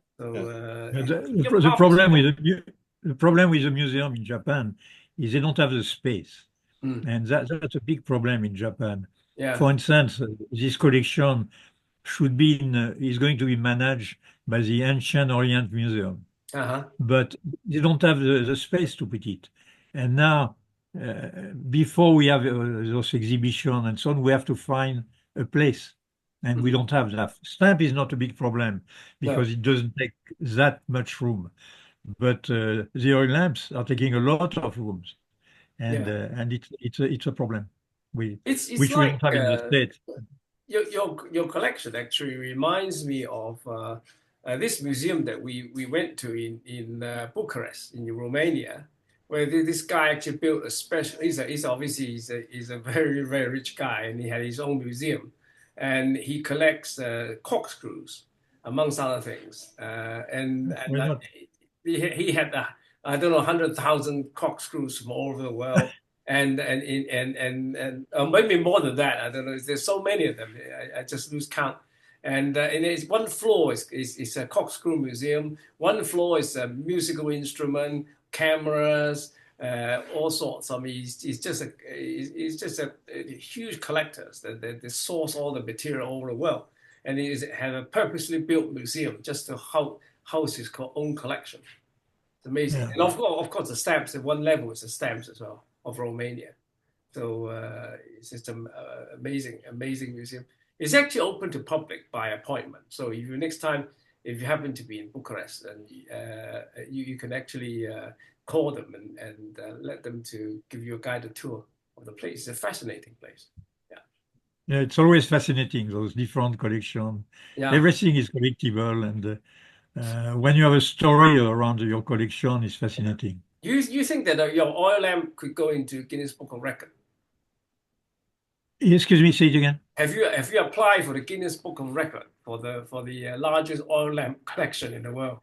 problem with the museum in Japan is they don't have the space, and that's a big problem in Japan. Yeah. For instance, this collection is going to be managed by the Ancient Orient Museum. But they don't have the space to put it. And now, before we have those exhibitions and so on, we have to find a place. And we don't have that. Stamp is not a big problem because it doesn't take that much room. But the oil lamps are taking a lot of rooms. And it's a problem. Which we don't have in the States. Your collection actually reminds me of this museum that we went to in Bucharest in Romania, where this guy actually built a special. He's a very, very rich guy, and he had his own museum, and he collects corkscrews amongst other things. He had I don't know 100,000 corkscrews from all over the world. And maybe more than that. I don't know. There's so many of them. I just lose count. And it's one floor is a corkscrew museum. One floor is a musical instrument, cameras, all sorts. I mean, it's just a huge collector that source all the material all over the world, and he has a purposely built museum just to house his own collection. It's amazing. And of course, the stamps at one level is the stamps as well of Romania. So it's just an amazing museum. It's actually open to public by appointment. So if you happen to be in Bucharest, and you can actually call them and let them to give you a guided tour of the place. It's a fascinating place. Yeah, it's always fascinating, those different collections. Everything is collectible, and when you have a story around your collection, it's fascinating. You think that your oil lamp could go into Guinness Book of Record? Excuse me, say it again. Have you applied for the Guinness Book of Record for the largest oil lamp collection in the world?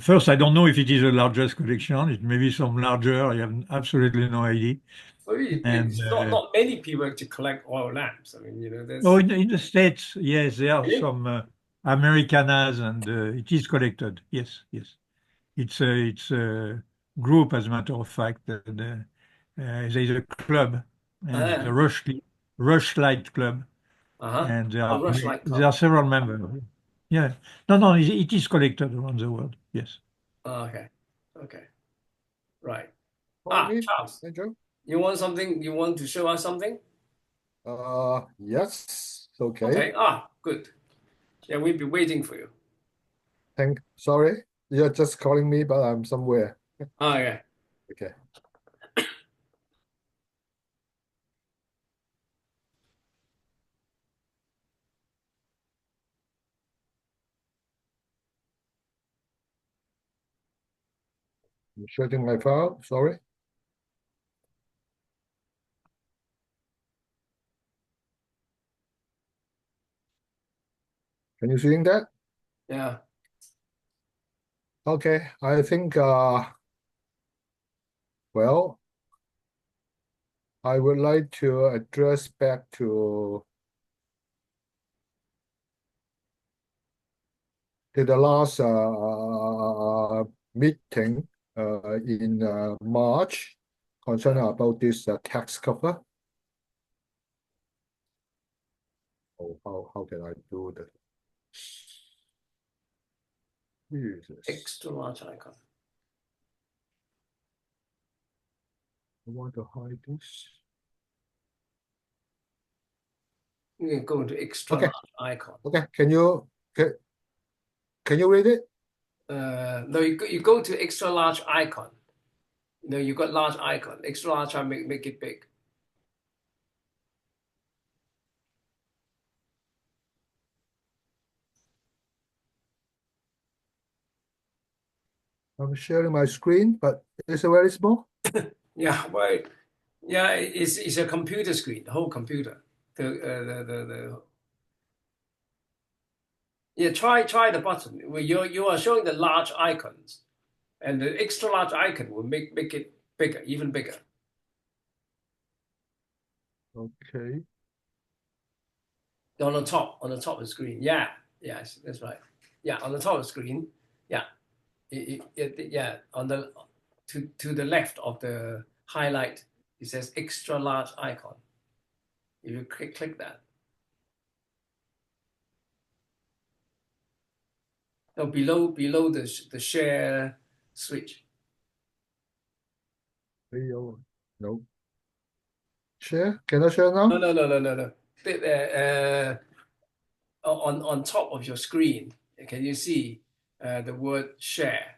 First, I don't know if it is the largest collection. It may be some larger. I have absolutely no idea. So it's not many people actually collect oil lamps. I mean, there's. Oh, in the States, yes, there are some Americanas, and it is collected. Yes, yes. It's a group, as a matter of fact. There is a club, and the Rushlight Club, and there are several members. Yeah, no, it is collected around the world. Yes. Okay, right. Charles, you want something? You want to show us something? Yes. Okay. Okay. Good. Yeah, we'll be waiting for you. Sorry, you're just calling me, but I'm somewhere. Okay. Okay. I'm sharing my file. Sorry. Can you see that? Yeah. Okay. I think well, I would like to address back to the last meeting in March concerning about this tax cover. Oh, how can I do that? Jesus. Extra large icon. I want to hide this. You can go into extra large icon. Okay, can you read it? No, you go to extra large icon. You got large icon. Extra large, I make it big. I'm sharing my screen, but it's very small. Yeah, right. Yeah, it's a computer screen, the whole computer. Yeah, try the button. You are showing the large icons, and the extra large icon will make it bigger, even bigger. Okay. On the top of the screen. Yeah, yes, that's right. Yeah, on the top of the screen. Yeah, yeah. On the to the left of the highlight, it says extra large icon. If you click that. No, below the share switch. No. Share? Can I share now? No. On top of your screen, can you see the word share?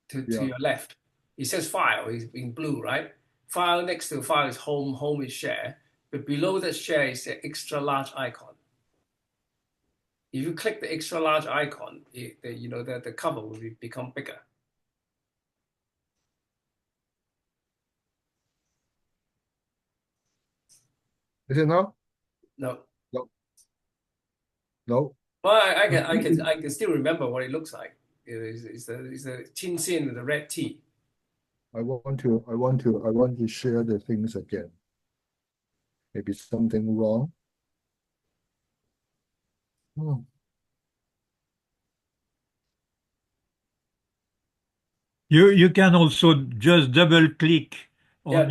To your left, it says file is in blue, right? File next to file is home. Home is share, but below the share is the extra large icon. If you click the extra large icon, the cover will become bigger. Is it now? No. No. Well, I can still remember what it looks like. It's a tin sin with a red T. I want to share the things again. Maybe something wrong. You can also just double click on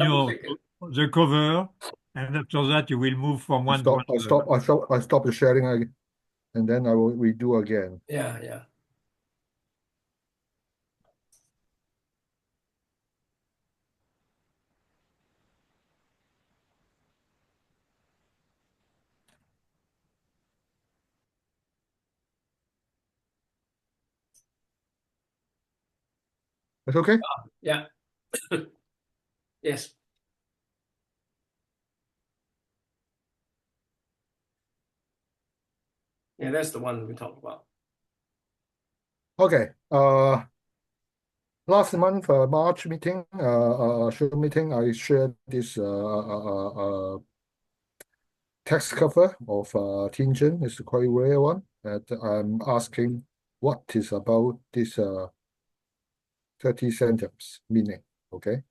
the cover, and after that you will move from one to another. I stop the sharing again, and then I will redo again. Yeah. It's okay? Yeah. Yes. Yeah, that's the one we talked about. Okay. Last month, March meeting, show meeting, I shared this text cover of Tianjin. It's a quite rare one. That I'm asking what is about this 30 sentence meaning. Okay.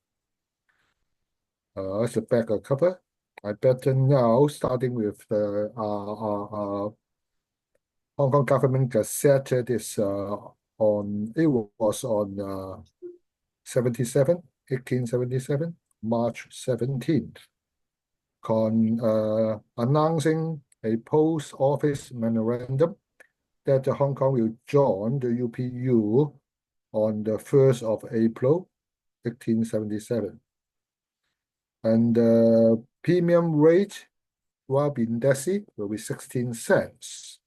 It's a back cover. I better now, starting with the Hong Kong government gazette. This it was on 1877, March 17th, announcing a post office memorandum that Hong Kong will join the UPU on the 1st of April, 1877. And the premium rate will be 16 cents.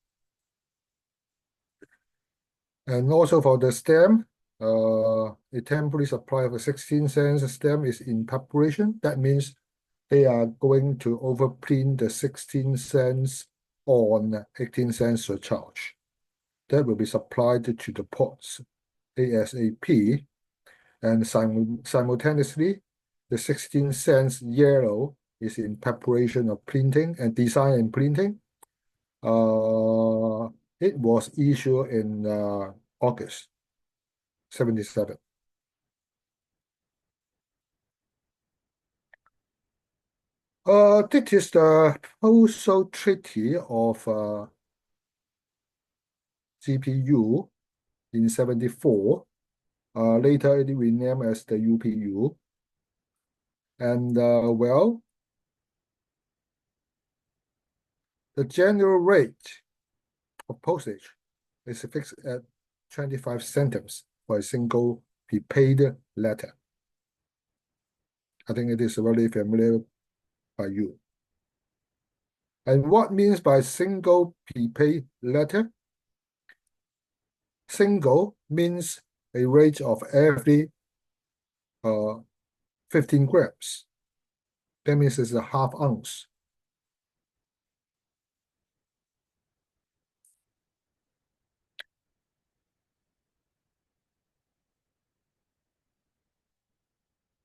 And also for the stamp, a temporary supply of 16 cents stamp is in preparation. That means they are going to overprint the 16 cents on 18 cents surcharge. That will be supplied to the ports ASAP. And simultaneously, the 16 cents yellow is in preparation of printing and design and printing. It was issued in August 77. This is the postal treaty of CPU in 74. Later it renamed as the UPU. And well, the general rate of postage is fixed at 25 centimes for a single prepaid letter. I think it is very familiar by you. And what means by single prepaid letter? Single means a rate of every 15 grams. That means it's a half ounce.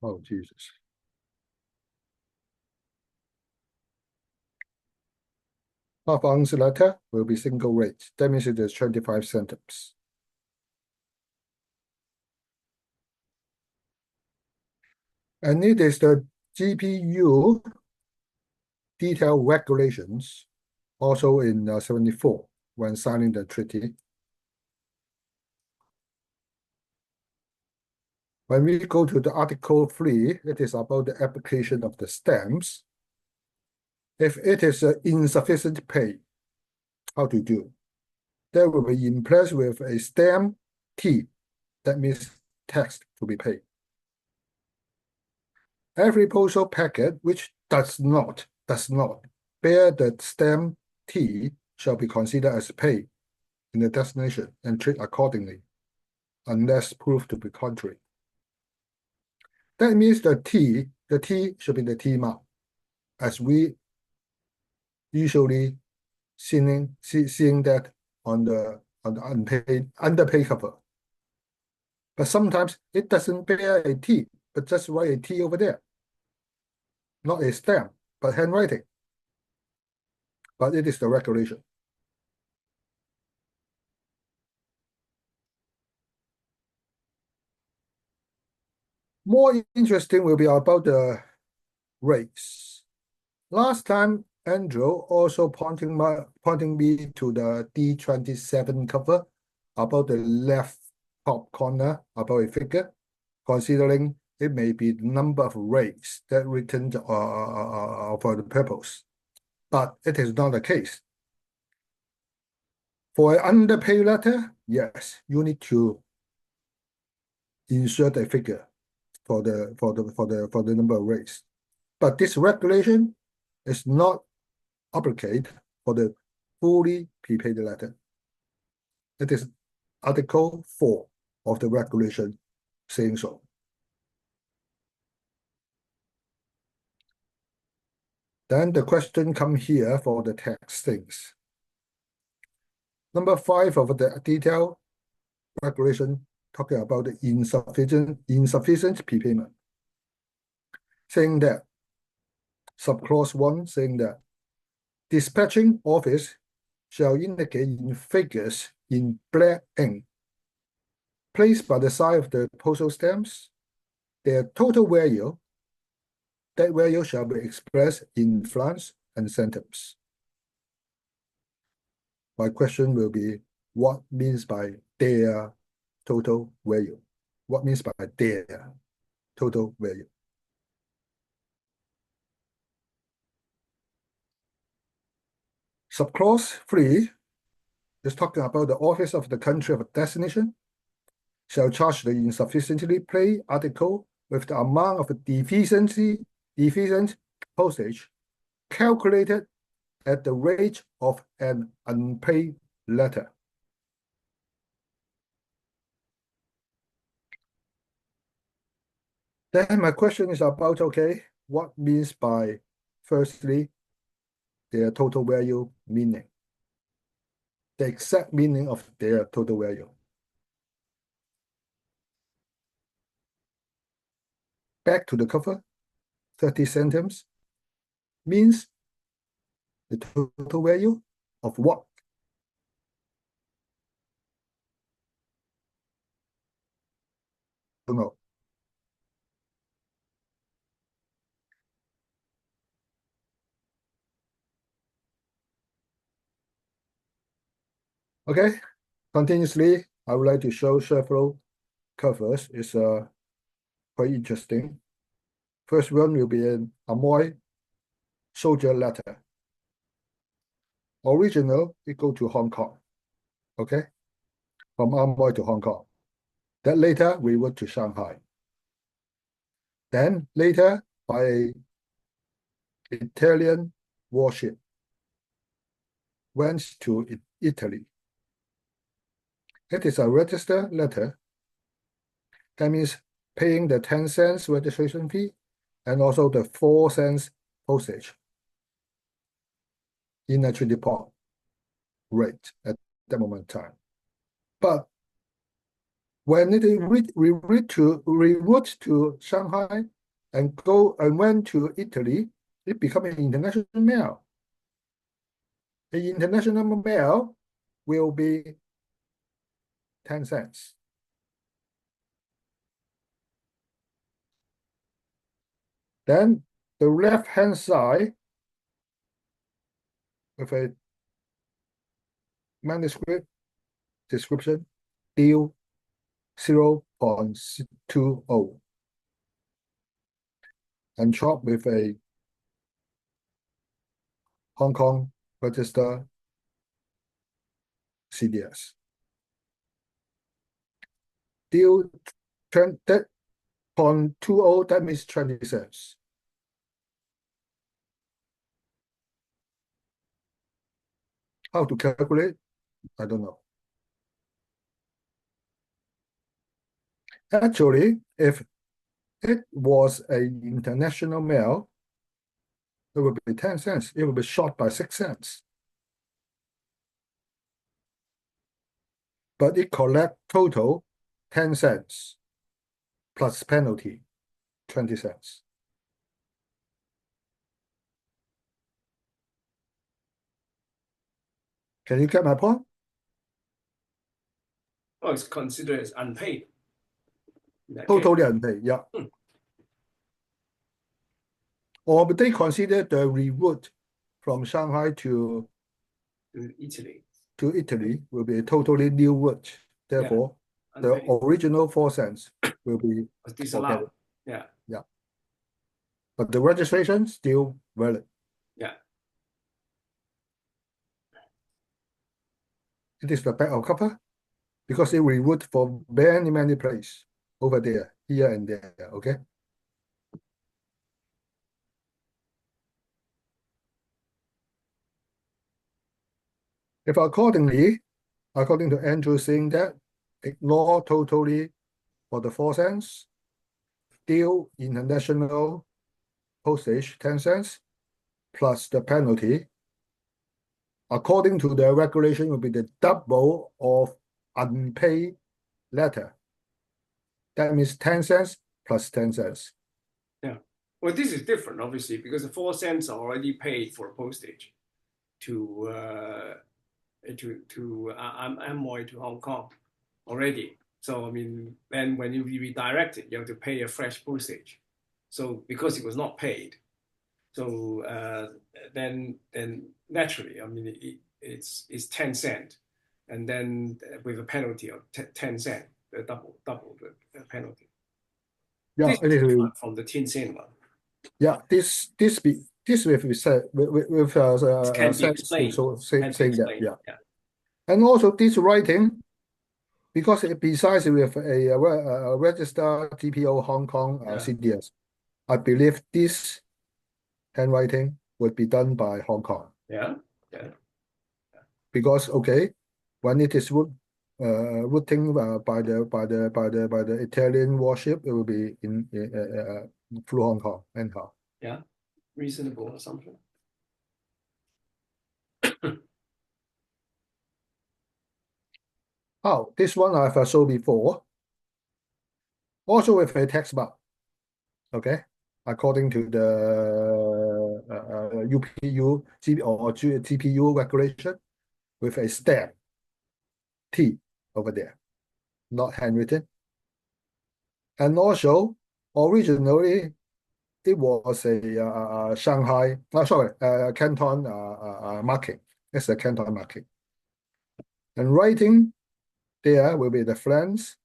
Oh, Jesus. Half ounce letter will be single rate. That means it is 25 centimes. And it is the GPU detailed regulations, also in 74, when signing the treaty. When we go to the Article 3, it is about the application of the stamps. If it is insufficient pay, how to do? That will be in place with a stamp T. That means tax to be paid. Every postal packet which does not bear the stamp T shall be considered as paid in the destination and treated accordingly, unless proved to be contrary. That means the T should be the T mark, as we usually seeing that on the underpaid cover. But sometimes it doesn't bear a T, but just write a T over there. Not a stamp, but handwriting. But it is the regulation. More interesting will be about the rates. Last time, Andrew also pointing me to the D27 cover about the left top corner about a figure, considering it may be the number of rates that written for the purpose, but it is not the case. For an underpaid letter, yes, you need to insert a figure for the number of rates, but this regulation is not applicable for the fully prepaid letter. It is Article 4 of the regulation saying so. Then the question comes here for the tax things. Number 5 of the detailed regulation talking about the insufficient prepayment, saying that subclause 1 saying that dispatching office shall indicate in figures in black ink placed by the side of the postal stamps their total value. That value shall be expressed in francs and centimes. My question will be, what means by their total value? What means by their total value? Subclause 3 is talking about the office of the country of destination shall charge the insufficiently paid article with the amount of deficient postage calculated at the rate of an unpaid letter. Then my question is about, okay, what means by, firstly, their total value meaning, the exact meaning of their total value. Back to the cover, 30 centimes means the total value of what? Don't know. Okay, continuously, I would like to show several covers. It's quite interesting. First one will be an Amoy soldier letter. Original, it go to Hong Kong, okay? From Amoy to Hong Kong. Then later, we went to Shanghai. Then later, by Italian warship, went to Italy. It is a registered letter. That means paying the 10 cents registration fee and also the 4 cents postage in a treaty port rate at that moment in time. But when it reroute to Shanghai and went to Italy, it became an international mail. The international mail will be 10 cents. Then the left-hand side with a manuscript description, deal 0.20, and chop with a Hong Kong register CDS. Deal 0.20, that means 20 cents. How to calculate? I don't know. Actually, if it was an international mail, it would be 10 cents. It would be short by 6 cents. But it collect total 10 cents plus penalty, 20 cents. Can you get my point? Oh, it's considered as unpaid. Totally unpaid, yeah. Or they consider the reroute from Shanghai to Italy. Will be a totally new route. Therefore, the original 4 cents will be disallowed. Yeah. Yeah. But the registration still valid. Yeah. It is the back of cover because it reroute for many places over there, here and there. Okay. If accordingly, according to Andrew saying that, ignore totally for the 4 cents, deal international postage 10 cents plus the penalty according to the regulation, will be the double of unpaid letter. That means 10 cents plus 10 cents. Yeah. Well, this is different, obviously, because the 4 cents are already paid for postage to Amoy to Hong Kong already. So I mean, then when you redirect it, you have to pay a fresh postage. So because it was not paid, so then naturally, I mean, it's 10 cents, and then with a penalty of 10 cents, double the penalty. Yeah, this is different from the 10 cent one. Yeah, this with said with can be explained. so saying that, yeah. Yeah. And also this writing, because besides with a registered GPO Hong Kong CDS, I believe this handwriting would be done by Hong Kong. Yeah. Because when it is routing by the Italian warship, it will be in through Hong Kong anyhow. Yeah, reasonable assumption. Oh, this one I've shown before. Also with a text bar. Okay, according to the UPU or GPU regulation, with a stamp T over there, not handwritten. And also, originally, it was a Shanghai, Canton marking. It's a Canton marking. And writing there will be the France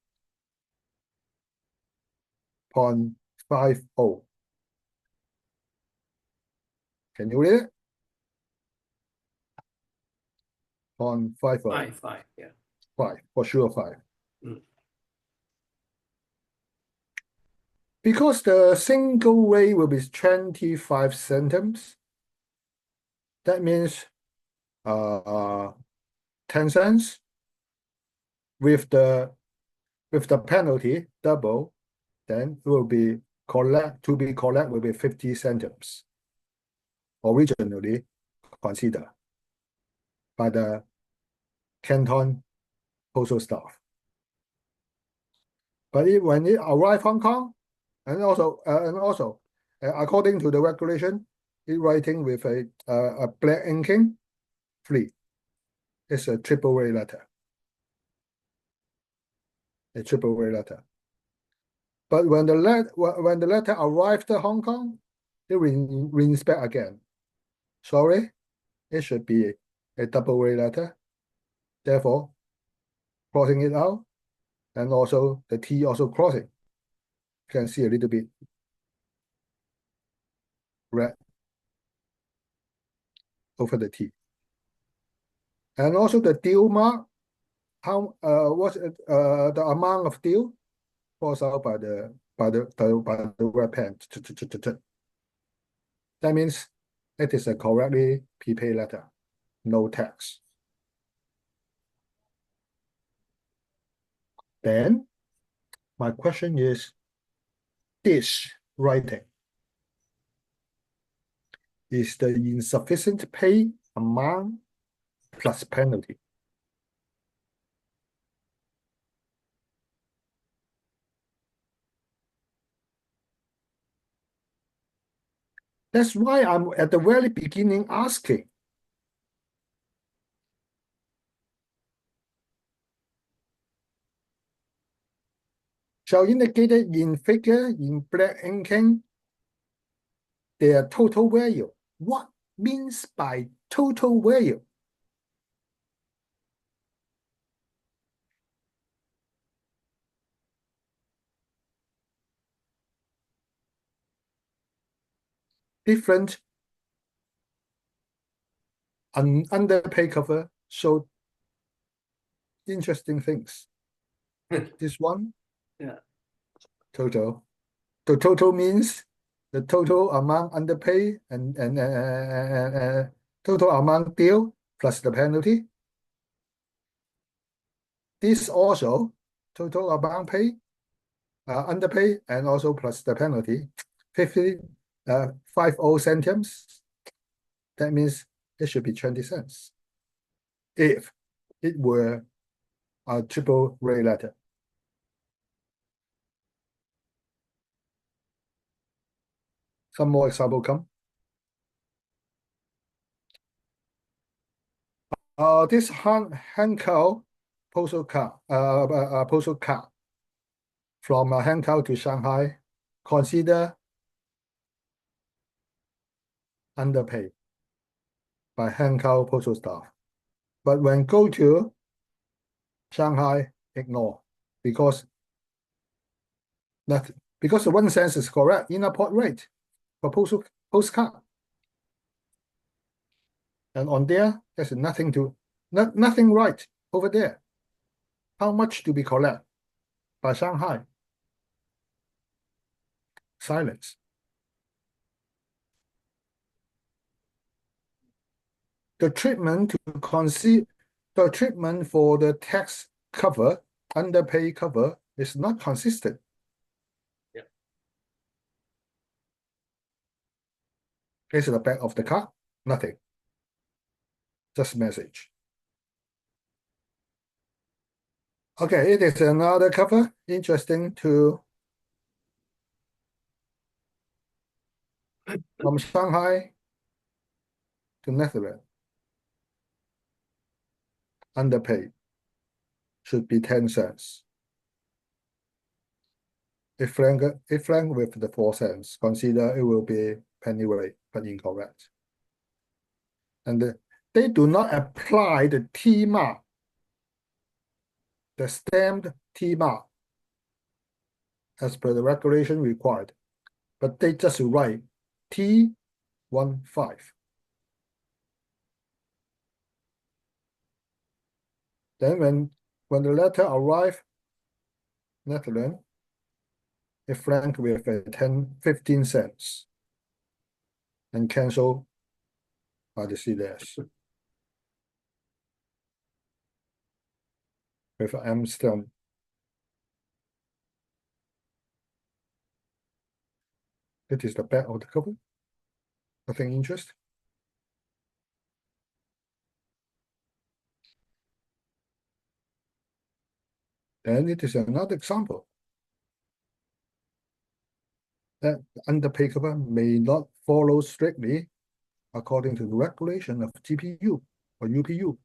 0.50. Can you read it? 0.50. Five, yeah. 5, for sure 5. Mm. Because the single rate will be 25 centimes, that means 10 cents. With the penalty double, then it will be collect will be 50 centimes. Originally considered by the Canton postal staff. But when it arrives Hong Kong, and also according to the regulation, it writing with a black inking free. It's a triple rate letter. A triple rate letter. But when the letter arrived to Hong Kong, it reinspect again. Sorry, it should be a double rate letter. Therefore, crossing it out, and also the T also crossing. You can see a little bit red over the T. And also the deal mark, how what's the amount of deal crossed out by the red pen. That means it is a correctly prepaid letter, no tax. Then my question is, this writing is the insufficient pay amount plus penalty. That's why I'm at the very beginning asking. Shall indicate in figure in black inking their total value. What means by total value? Different underpay cover show interesting things. This one, yeah, total. The total means the total amount underpay and total amount due plus the penalty. This also total amount paid, underpay, and also plus the penalty. 50 centimes. That means it should be 20 cents. if it were a triple ray letter. Some more example come. This Hankow postal card, from Hankow to Shanghai, consider underpaid by Hankow postal staff. But when go to Shanghai, ignore, because the 1 cent is correct in a port rate for postcard. And on there, there's nothing right over there. How much do we collect by Shanghai? Silence. The treatment for the tax cover, underpay cover, is not consistent. Yeah. Here's the back of the card. Nothing. Just message. Okay, it is another cover. Interesting to from Shanghai to Netherlands. Underpaid should be 10 cents. If frank with the 4 cents, consider it will be penny rate, but incorrect. And they do not apply the T mark, the stamped T mark, as per the regulation required, but they just write T15. Then when the letter arrives, Netherlands, it frank with 15 cents and cancel by the CDS with M stamp. It is the back of the cover. Nothing interesting. Then it is another example that underpay cover may not follow strictly according to the regulation of GPU or UPU.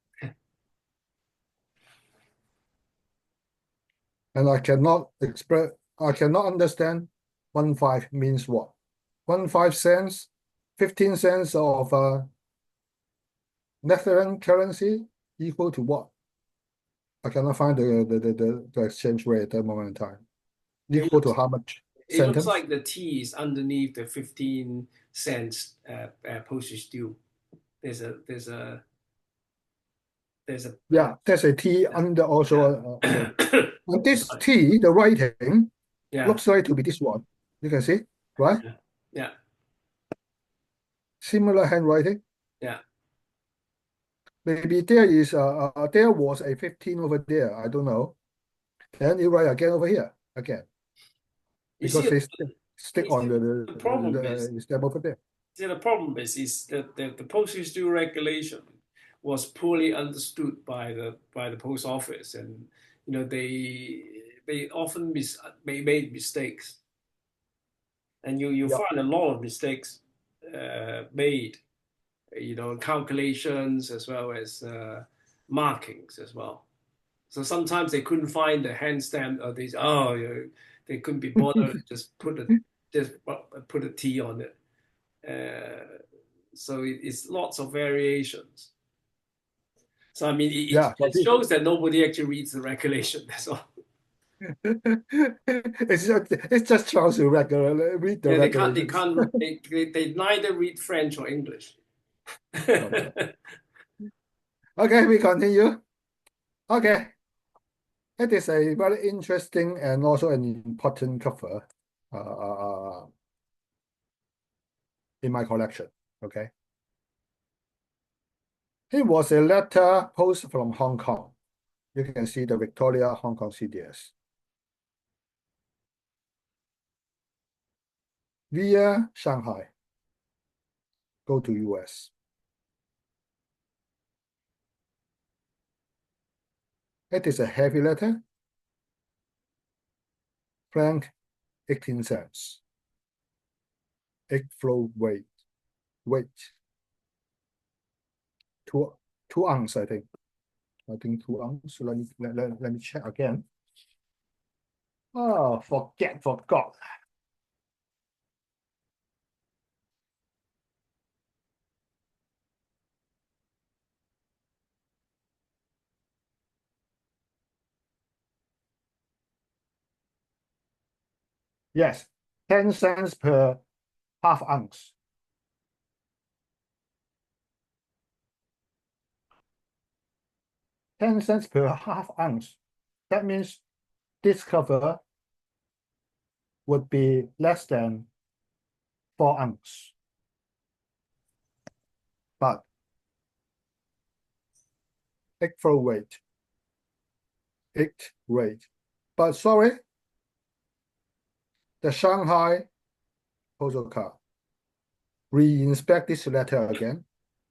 And I cannot understand 1/5 means what? 1/5 cents, 15 cents of Netherlands currency equal to what? I cannot find the exchange rate at that moment in time. Equal to how much? It looks like the T is underneath the 15 cents postage due. There's a yeah, there's a T under also. And this T, the writing, looks like to be this one. You can see, right? Yeah. Similar handwriting. Yeah. Maybe there was a 15 over there. I don't know. Then you write again over here again. Because they stick on the problem step over there. See, the problem is that the postage due regulation was poorly understood by the post office, and they often made mistakes, and you find a lot of mistakes made, calculations as well as markings as well. So sometimes they couldn't find the hand stamp, or they couldn't be bothered just put a T on it. So it's lots of variations. So I mean, it shows that nobody actually reads the regulation. That's all. It's just trying to read the regulation. They neither read French or English. Okay, we continue. Okay. It is a very interesting and also an important cover in my collection. Okay. It was a letter post from Hong Kong. You can see the Victoria Hong Kong CDS. Via Shanghai, go to US. It is a heavy letter. Franc, 18 cents. Egg flow weight. 2 ounce, I think. 2 ounce. So let me check again. Oh, forgot. Yes, 10 cents per half ounce. $0.10 per half ounce. That means this cover would be less than 4 ounce. But egg flow weight. But sorry, the Shanghai postal card. Re-inspect this letter again.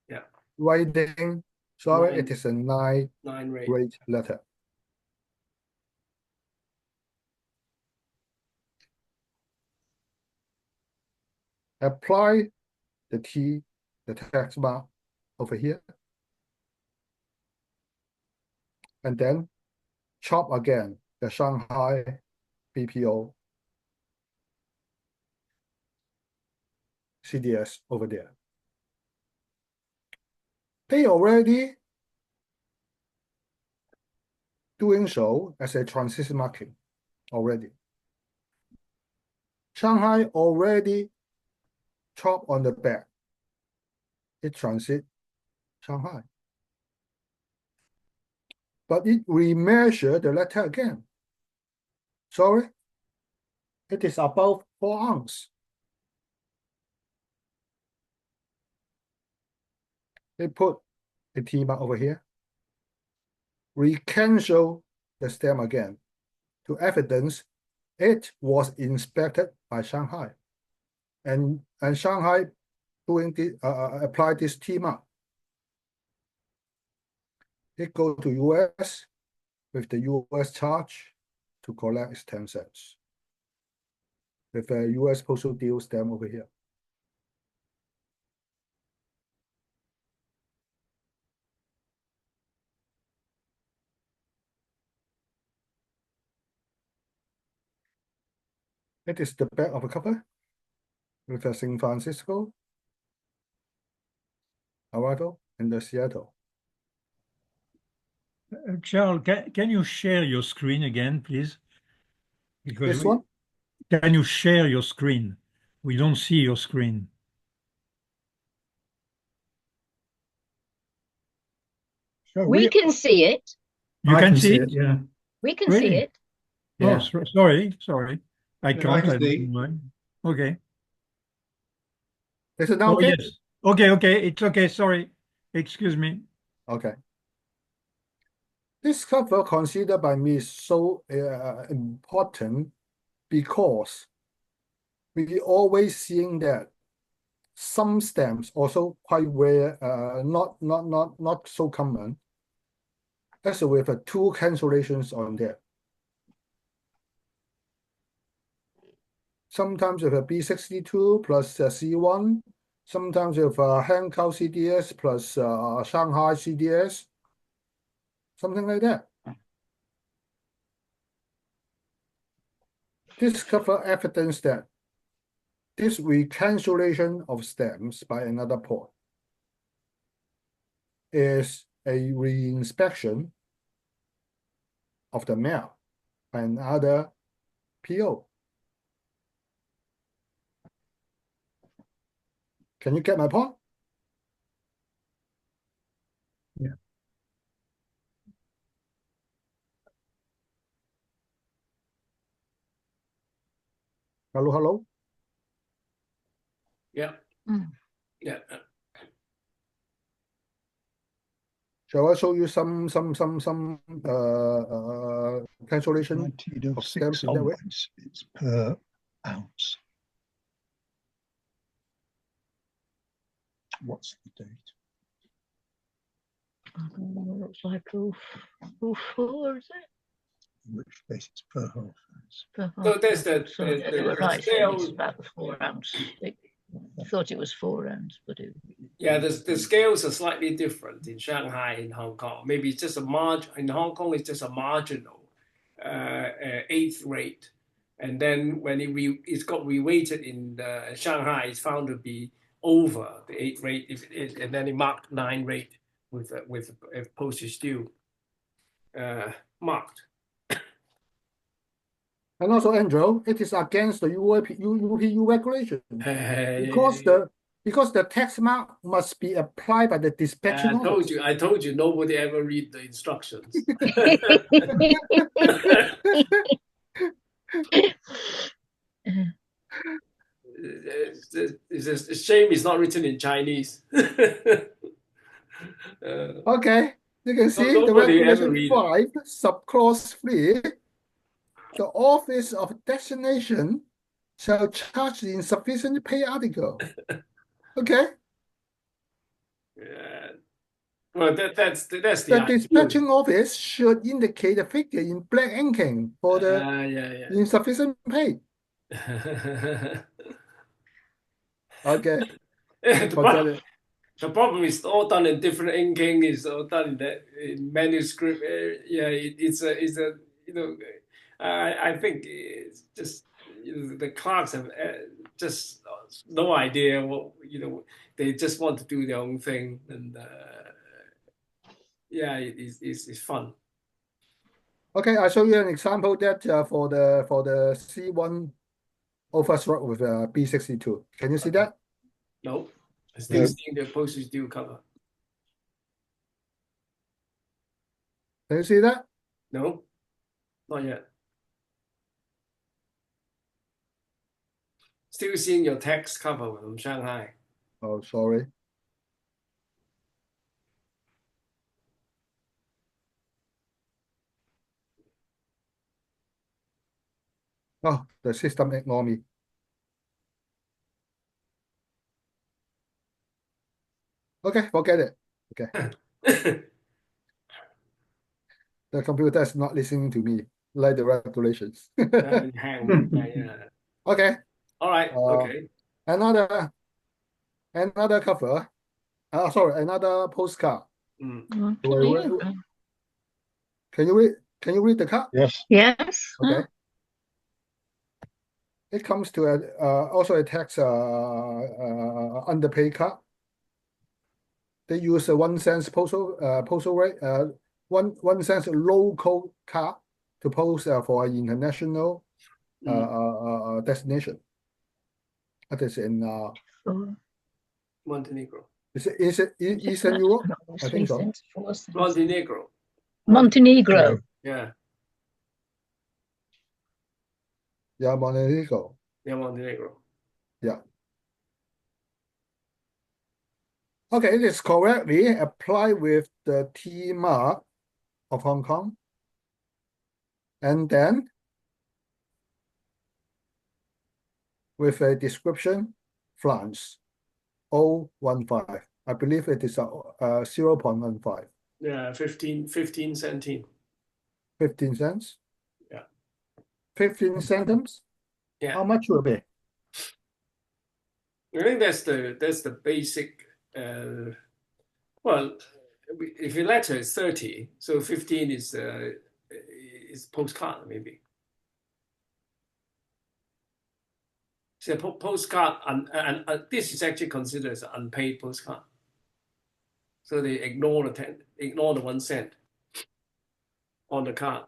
Yeah. Writing, sorry, it is a 9 rate letter. Apply the T, the text mark over here. And then chop again the Shanghai BPO CDS over there. They already doing so as a transition marking already. Shanghai already chop on the back. It transit Shanghai. But it remeasure the letter again. Sorry, it is above 4 ounce. They put a T mark over here. Recancel the stamp again to evidence it was inspected by Shanghai. And Shanghai doing the apply this T mark. It go to US with the US charge to collect its 10 cents. With a US postal deal stamp over here. It is the back of a cover with a San Francisco arrival in the Seattle. Charles, can you share your screen again, please? Because this one? Can you share your screen? We don't see your screen. We can see it. You can see it? Yeah. We can Really? see it. Oh, Yeah. sorry. I Yeah, can't. I can I don't see. know why. Okay. Is it now Oh, okay? yes. Okay. It's okay. Sorry. Excuse me. Okay. This cover considered by me is so important because we always seeing that some stamps also quite rare, not so common. That's with 2 cancellations on there. Sometimes with a B62 plus C1, sometimes with Hong Kong CDS plus Shanghai CDS, something like that. This cover evidence that this recancellation of stamps by another port is a reinspection of the mail by another PO. Can you get my point? Yeah. Hello? Yeah. Mm. Yeah. Shall I show you some cancellation Guaranteed of stamps in that way? onwards, it's per ounce. What's the date? Looks like 04, is it? In which case it's per half ounce. So there's They were right. scale. It's about 4 ounce. I thought it was 4 ounce, but the scales are slightly different in Shanghai and Hong Kong. Maybe it's just a margin. In Hong Kong, it's just a marginal eighth rate, and then when it's got reweighted in Shanghai, it's found to be over the 8 rate, and then it marked 9 rate with a postage due marked. And also, Andrew, it is against the UPU regulation because the tax mark must be applied by the dispatching office. I told you, nobody ever read the instructions. It's a shame it's not written in Chinese. Okay, you can see the regulation 5, subclause 3. The office of destination shall charge the insufficient pay article. Okay. Yeah. Well, that's the dispatching office should indicate the figure in black inking for the insufficient pay. Okay. The problem is all done in different inking. It's all done in manuscript. It's a I think it's just the clerks have just no idea what they just want to do their own thing, and it's fun. Okay, I show you an example that for the C1 overstruck with B62. Can you see that? No, I'm still seeing the postage due cover. Can you see that? No, not yet. Still seeing your tax cover from Shanghai. Oh, sorry. Oh, the system ignore me. Okay, forget it. Okay. The computer is not listening to me, like the regulations. Okay. All right. Okay. Another cover. Sorry, another postcard. Can you read the card? Yes. Yes. Okay. It comes to also a tax underpay card. They use a 1 cent postal rate, 1 cent local card to post for an international destination. That is in Montenegro. Is it Eastern Europe? I think so. Montenegro. Montenegro. Yeah. Yeah, Montenegro. Yeah, Montenegro. Yeah. Okay, it is correctly applied with the T mark of Hong Kong. And then with a description, France, 0.15. I believe it is 0.15. Yeah, 15 centime. 15 cents? Yeah. 15 centimes? Yeah. How much will it be? I think that's the basic. Well, if your letter is 30, so 15 is postcard maybe. So postcard, and this is actually considered as an unpaid postcard. So they ignore the 1 cent on the card.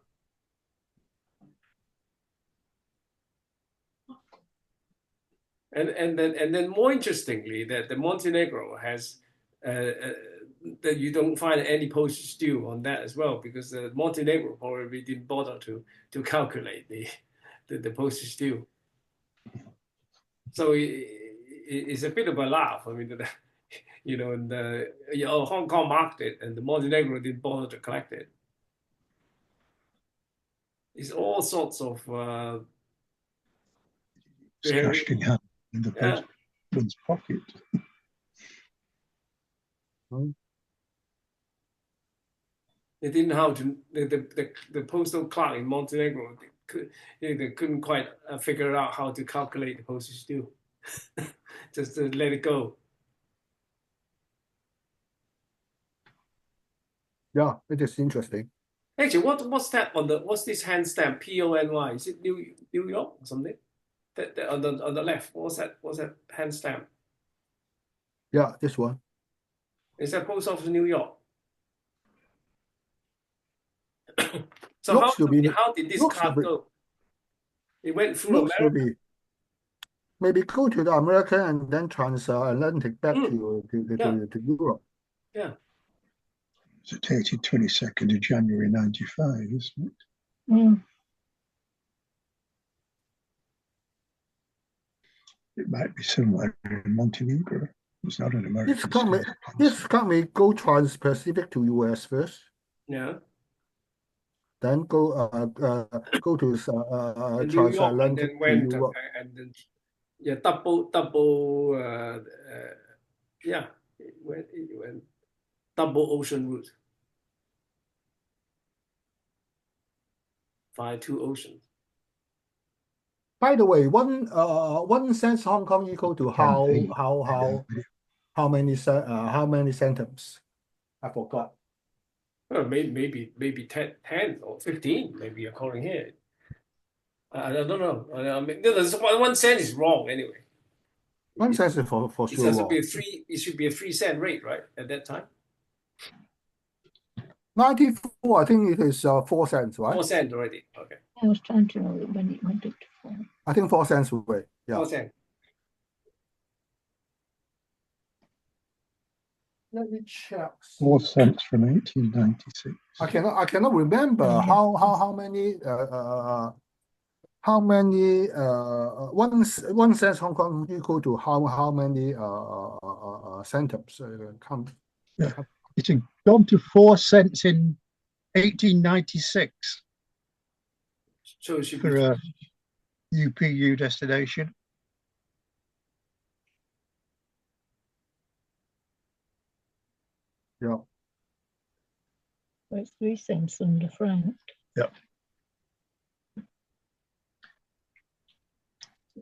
And then more interestingly, that the Montenegro has that you don't find any postage due on that as well, because the Montenegro probably didn't bother to calculate the postage due. So it's a bit of a laugh. I mean, Hong Kong marked it, and the Montenegro didn't bother to collect it. It's all sorts of cash in hand in the postman's pocket. They didn't know how to, the postal clerk in Montenegro, they couldn't quite figure out how to calculate the postage due. Just to let it go. Yeah, it is interesting. Actually, what's that on what's this hand stamp? PONY? Is it New York or something? That on the left. What's that hand stamp? Yeah, this one. Is that Post Office New York? So how did this card go? It went through America. Maybe go to the American and then transatlantic back to Europe. Yeah. It's dated 22nd of January 95, isn't it? Mm. It might be somewhere in Montenegro. It's not an American. This company go trans-Pacific to US first. Yeah. Then go to transatlantic and then went to Europe. And then yeah, double yeah, it went double ocean route via 2 oceans. By the way, 1 cent Hong Kong equal to how many centimes? I forgot. Well, maybe 10 or 15, maybe according here. I don't know. I mean, 1 cent is wrong anyway. 1 cent is for sure. It should be a 3 cent rate, right? At that time. 94, I think it is 4 cents, right? 4 cents already. Okay. I was trying to know when it went up to 4. I think 4 cents away. Yeah. 4 cents. Let me check. 4 cents from 1896. I cannot remember how many 1 cent Hong Kong equal to how many centimes It had gone to 4 cents in 1896 So it should for be a UPU destination. Yeah. It's 3 cents under franc. Yeah.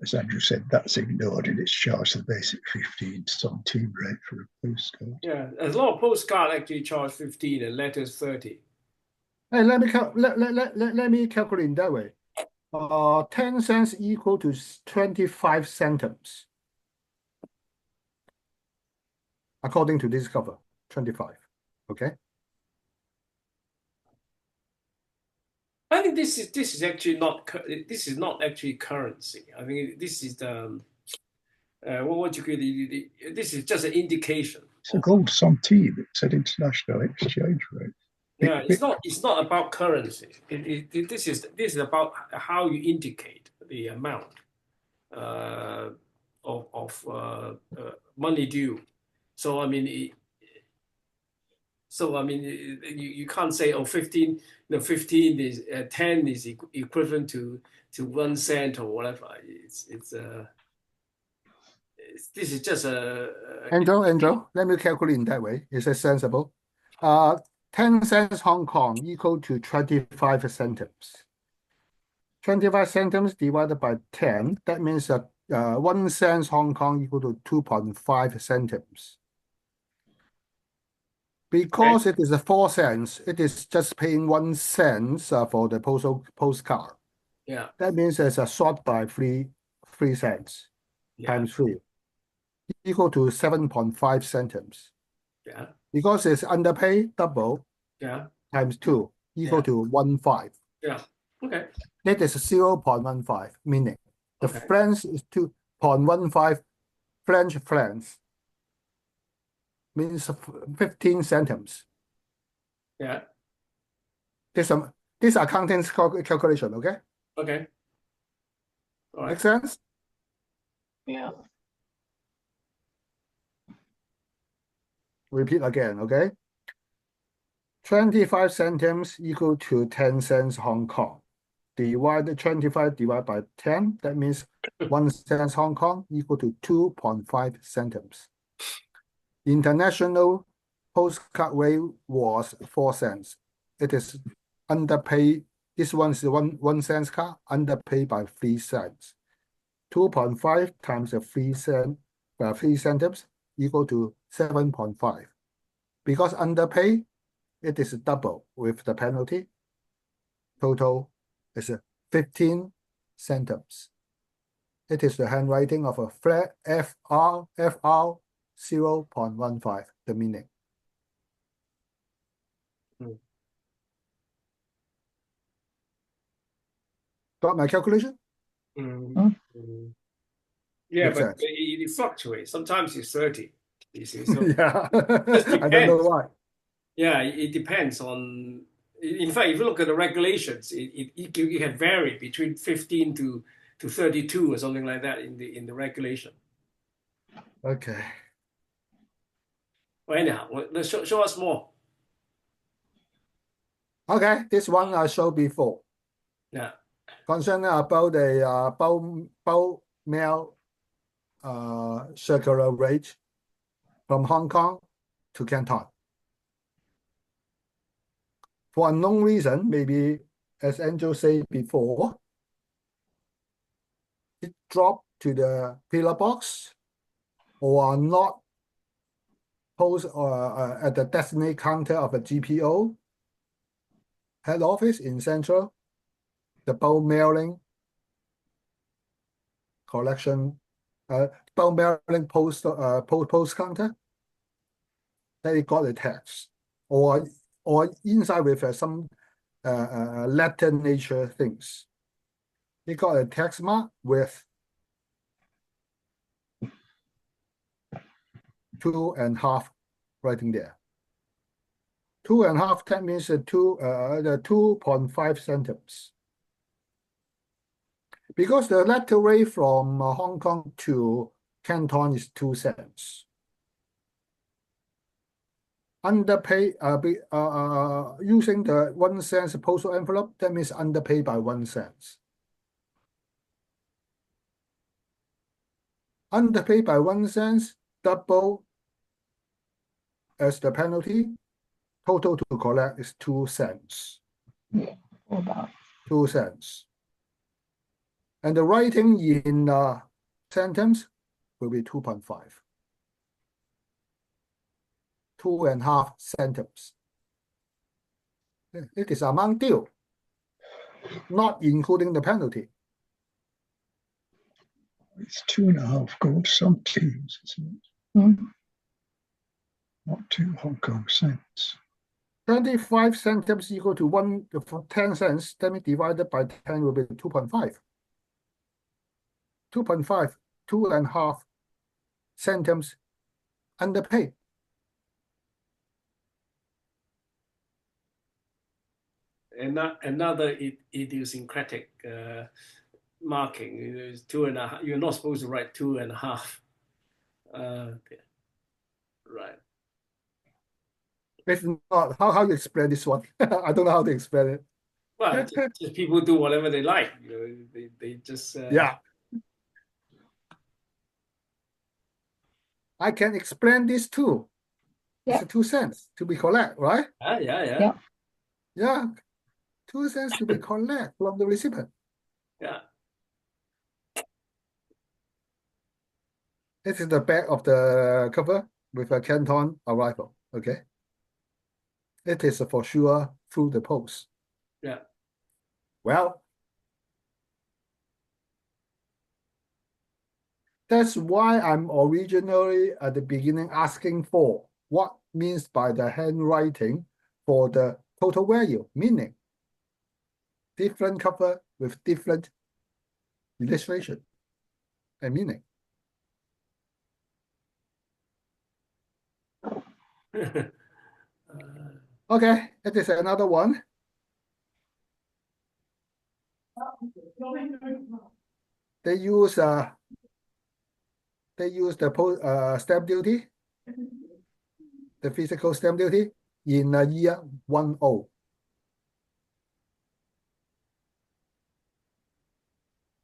As Andrew said, that's ignored and it's charged the basic 15 centime rate for a postcard. Yeah, a lot of postcards actually charge 15 and letters 30. Hey, let me calculate in that way. 10 cents equal to 25 centimes. According to this cover, 25. Okay. I think this is actually not actually currency. I mean, this is the what you could this is just an indication. It's a gold centime. It's an international exchange rate. Yeah, it's not about currency. This is about how you indicate the amount of money due. So I mean, you can't say 15. No, 15 is 10 is equivalent to 1 cent or whatever. This is just a. Andrew, let me calculate in that way. Is it sensible? 10 cents Hong Kong equal to 25 centimes. 25 centimes divided by 10, that means that 1 cent Hong Kong equal to 2.5 centimes. Because it is a 4 cents, it is just paying 1 cent for the postcard. Yeah. That means there's a short by 3 cents times 3 equal to 7.5 centimes. Yeah. Because it's underpaid, double. Yeah. Times 2 equal to 1.5. Yeah. Okay. That is 0.15, meaning the francs is 2.15 French francs. Means 15 centimes. Yeah. This accounting calculation, okay? Okay. All right. Make sense? Yeah. Repeat again, okay? 25 centimes equal to 10 cents Hong Kong. Divide 25 divided by 10, that means 1 cent Hong Kong equal to 2.5 centimes. International postcard rate was 4 cents. it is underpaid. This one is one cent card, underpaid by 3 cents. 2.5 times the 3 centimes equal to 7.5. Because underpaid, it is double with the penalty. Total is 15 centimes. It is the handwriting of a flat FR 0.15, the meaning. Got my calculation? Yeah, Makes but sense. it fluctuates. Sometimes it's 30. You see, so Yeah, just I don't know depends. why. Yeah, it depends on. In fact, if you look at the regulations, it can vary between 15 to 32 or something like that in the regulation. Okay. Well, anyhow, let's show us more. Okay, this one I showed before. Yeah. Concerning about the bow mail circular rate from Hong Kong to Canton. For unknown reason, maybe as Angel said before, it dropped to the pillar box or not post at the designated counter of a GPO head office in Central, the bulk mailing collection, bulk mailing post counter, that it got a tax, or inside with some letter nature things. It got a tax mark with 2.5 writing there. 2.5, that means the 2.5 centimes. Because the letter rate from Hong Kong to Canton is 2 cents. Underpay, using the 1 cent postal envelope, that means underpaid by 1 cent. Underpaid by 1 cent, double as the penalty. Total to collect is 2 cents. Yeah, about 2 cents. And the writing in sentence will be 2.5. 2.5 centimes. It is amount due, not including the penalty. It's 2.5 gold centimes, isn't it? Not 2 Hong Kong cents. 25 centimes equal to 10 cents. Let me divide it by 10 will be 2.5. 2.5, 2.5 centimes underpaid. Another idiosyncratic marking is 2.5. You're not supposed to write 2.5. Right. If not, how you explain this one? I don't know how to explain it. Well, just people do whatever they like. You know, they just yeah. I can explain this too. Yeah. It's 2 cents to be collect, right? Yeah. 2 cents to be collect from the recipient. Yeah. This is the back of the cover with a Canton arrival. Okay. It is for sure through the post. Yeah. Well, that's why I'm originally at the beginning asking for what means by the handwriting for the total value, meaning different cover with different illustration and meaning. Okay, it is another one. They use the stamp duty, the physical stamp duty in year 10.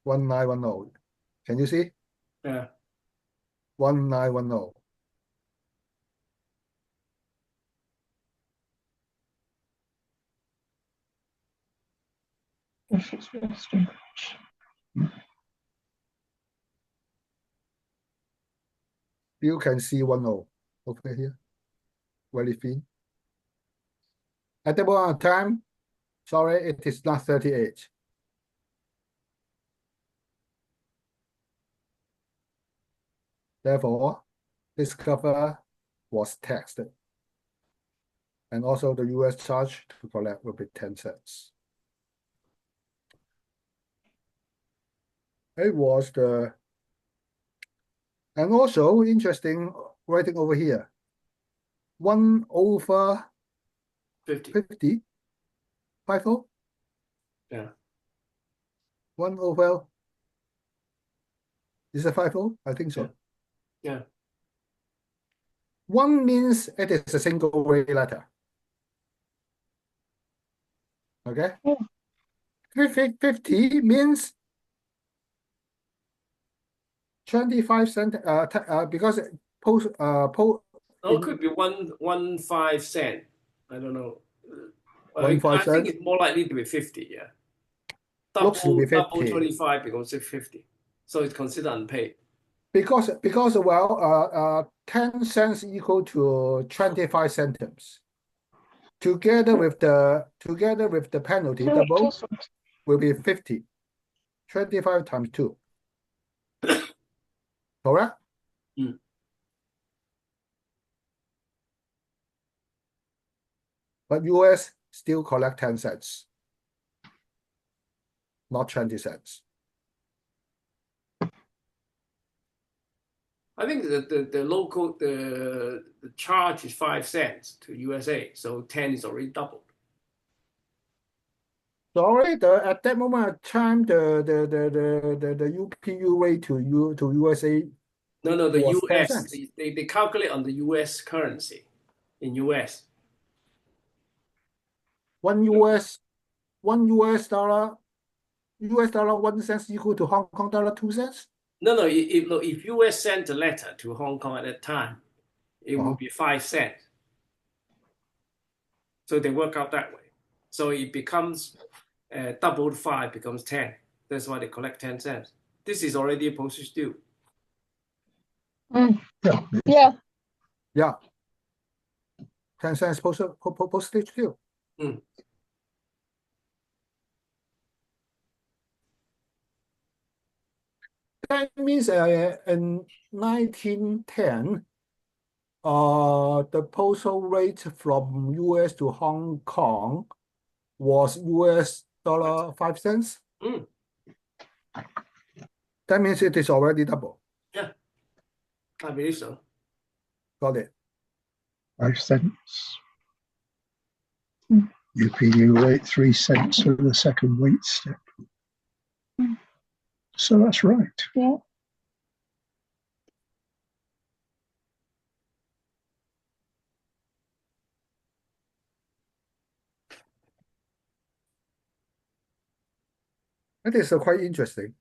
1910. Can you see? Yeah. 1910. You can see 10 over here, very thin. At the moment of time, sorry, it is not 38. Therefore, this cover was taxed. And also the US charge to collect will be 10 cents. It was the, and also interesting writing over here, 1/50. 50? 50? Yeah. 1/, is it 50? I think so. Yeah. 1 means it is a single way letter. Okay. 50 means 25 cents. Because it could be 1.5 cent. I don't know. 1.5 I think it's more likely to be 50. Yeah. Looks to be 50. Double 25 becomes 50. So it's considered unpaid. Because well, 10 cents equal to 25 centimes. Together with the penalty, double will be 50. 25 times 2. Correct? Mm. But US still collect 10 cents, not 20 cents. I think the local the charge is 5 cents to USA, so 10 is already doubled. Sorry, at that moment of time, the UPU rate to USA. No, the US. They calculate on the US currency in US. $1 dollar, 1 cent equal to Hong Kong dollar 2 cents. No. If US sent a letter to Hong Kong at that time, it would be 5 cents. So they work out that way. So it becomes double 5 becomes 10. That's why they collect 10 cents. This is already a postage due. Yeah. 10 cents postage due. Mm. That means in 1910, the postal rate from US to Hong Kong was US dollar 5 cents. Mm. That means it is already double. Yeah, I believe so. Got it. 5 cents. UPU rate 3 cents for the second weight step. So that's right. Yeah. It is quite interesting.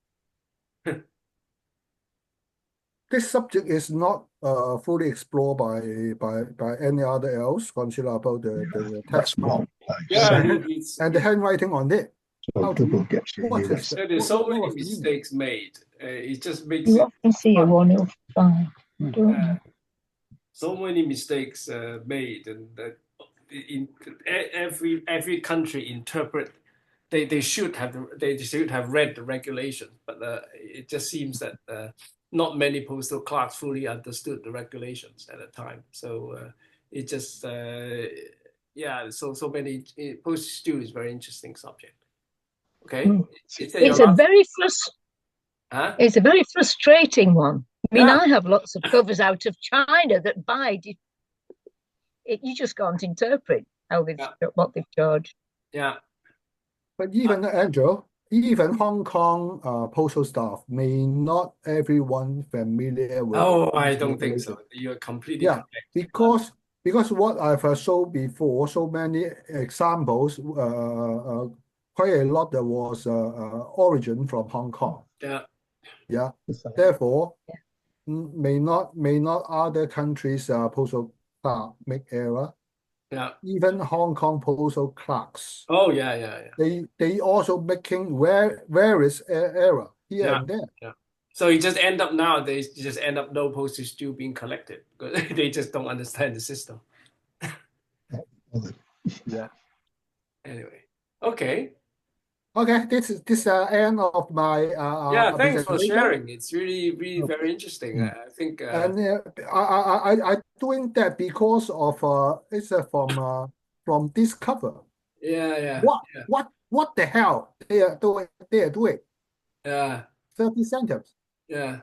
This subject is not fully explored by any other else. Consider about the text not. and the handwriting on it. There's so many mistakes made. It just makes you often see a 105. So many mistakes made, and in every country interpret. They should have read the regulations, but it just seems that not many postal clerks fully understood the regulations at the time. So it just so many postage due is very interesting subject. Okay, it's a very frustrating one. I mean, I have lots of covers out of China that you just can't interpret how what they've charged. Yeah. But even Andrew, even Hong Kong postal staff may not everyone familiar with. Oh, I don't think so. You're completely correct. Because what I've showed before, so many examples, quite a lot that was origin from Hong Kong. Yeah. Therefore, may not other countries postal staff make error. Yeah. Even Hong Kong postal clerks. Oh yeah. They also making various error here and there. Yeah. So you just end up nowadays, you just end up no postage due being collected because they just don't understand the system. Yeah. Anyway, okay. Okay, this is end of my Yeah, thanks for presentation. sharing. It's really very interesting. I think and I doing that because of it's from this cover. Yeah. What the hell they are doing? Yeah. 30 centimes. Yeah.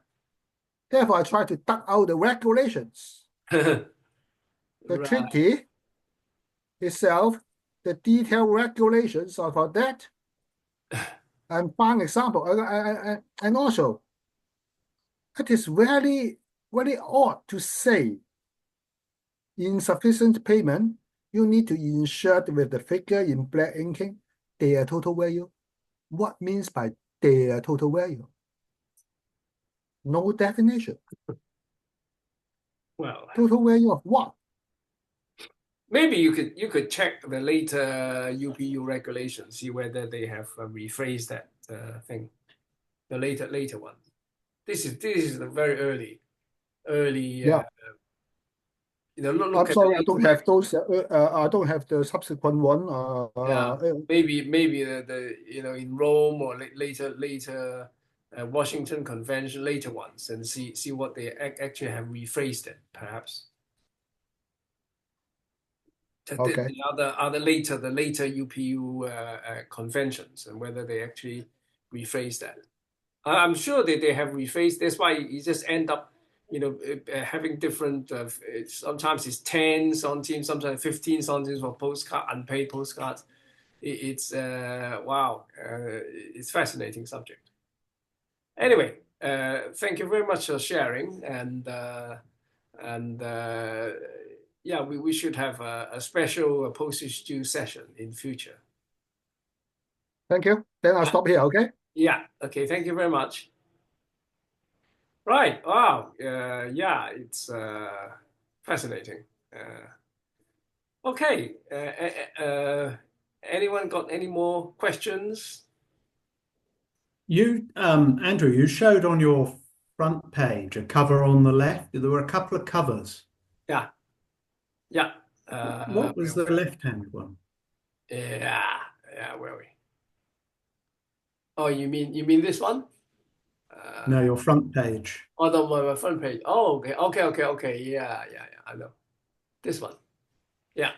Therefore, I try to duck out the regulations. The Right. treaty itself, the detailed regulations of that, and find example. And also, it is very odd to say insufficient payment, you need to insert with the figure in black inking their total value. What means by their total value? No definition. Well, total value of what? Maybe you could check the later UPU regulations, see whether they have rephrased that thing, the later one. This is the very early. Yeah. Look I'm sorry, I at don't have those. I don't have the subsequent one. Maybe the in Rome or later Washington Convention, later ones, and see what they actually have rephrased it, perhaps. Okay. The later UPU conventions, and whether they actually rephrase that. I'm sure that they have rephrased. That's why you just end up, having different. Sometimes it's 10 centimes, sometimes 15 centimes for postcard, unpaid postcards. It's wow. It's a fascinating subject. Anyway, thank you very much for sharing, and yeah, we should have a special postage due session in future. Thank you. Then I'll stop here, okay? Yeah, okay, thank you very much. Right, wow, yeah, it's fascinating. Okay, anyone got any more questions? You, Andrew, you showed on your front page a cover on the left. There were a couple of covers. Yeah. What was the left-hand one? Yeah, where are we? Oh, you mean this one? No, your front page. Oh, my front page. Oh, okay. Yeah. I know. This one. Yeah.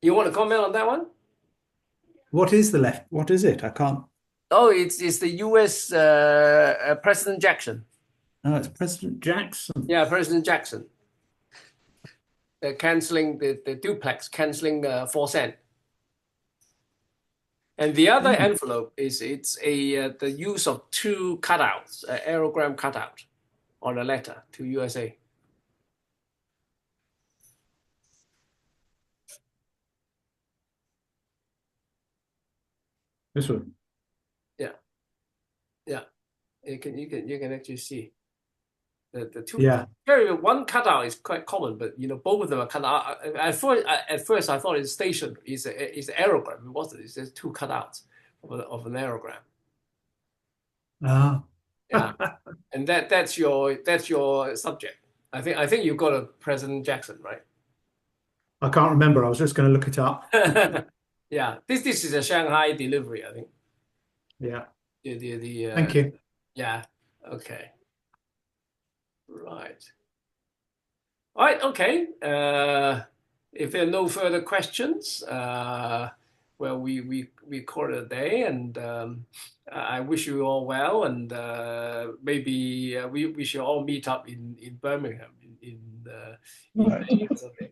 You want to comment on that one? What is the left? What is it? I can't. Oh, it's the U.S. President Jackson. Oh, it's President Jackson. Yeah, President Jackson. Canceling the duplex, canceling 4 cent. And the other envelope is the use of 2 cutouts, aerogram cutout on a letter to USA. This one. Yeah. You can actually see the 2. Yeah. One cutout is quite common, but both of them are cut out. At first I thought it's station is aerogram. It wasn't. It's just 2 cutouts of an aerogram. Ah. Yeah, and that's your subject. I think you got a President Jackson, right? I can't remember. I was just going to look it up. Yeah, this is a Shanghai delivery, I think. Yeah. Thank you. Yeah. Okay. Right. All right. Okay. If there are no further questions, well, we call it a day, and I wish you all well, and maybe we should all meet up in Birmingham in May or something,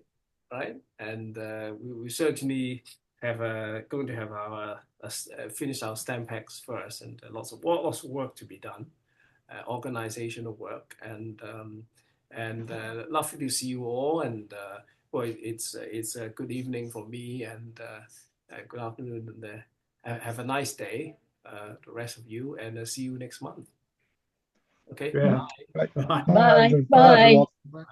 right? And we certainly going to have our finish our Stampex first, and lots of work to be done, organizational work, and lovely to see you all, and well, it's a good evening for me, and good afternoon, and have a nice day, the rest of you, and see you next month. Okay. Yeah. Bye. Bye. Bye.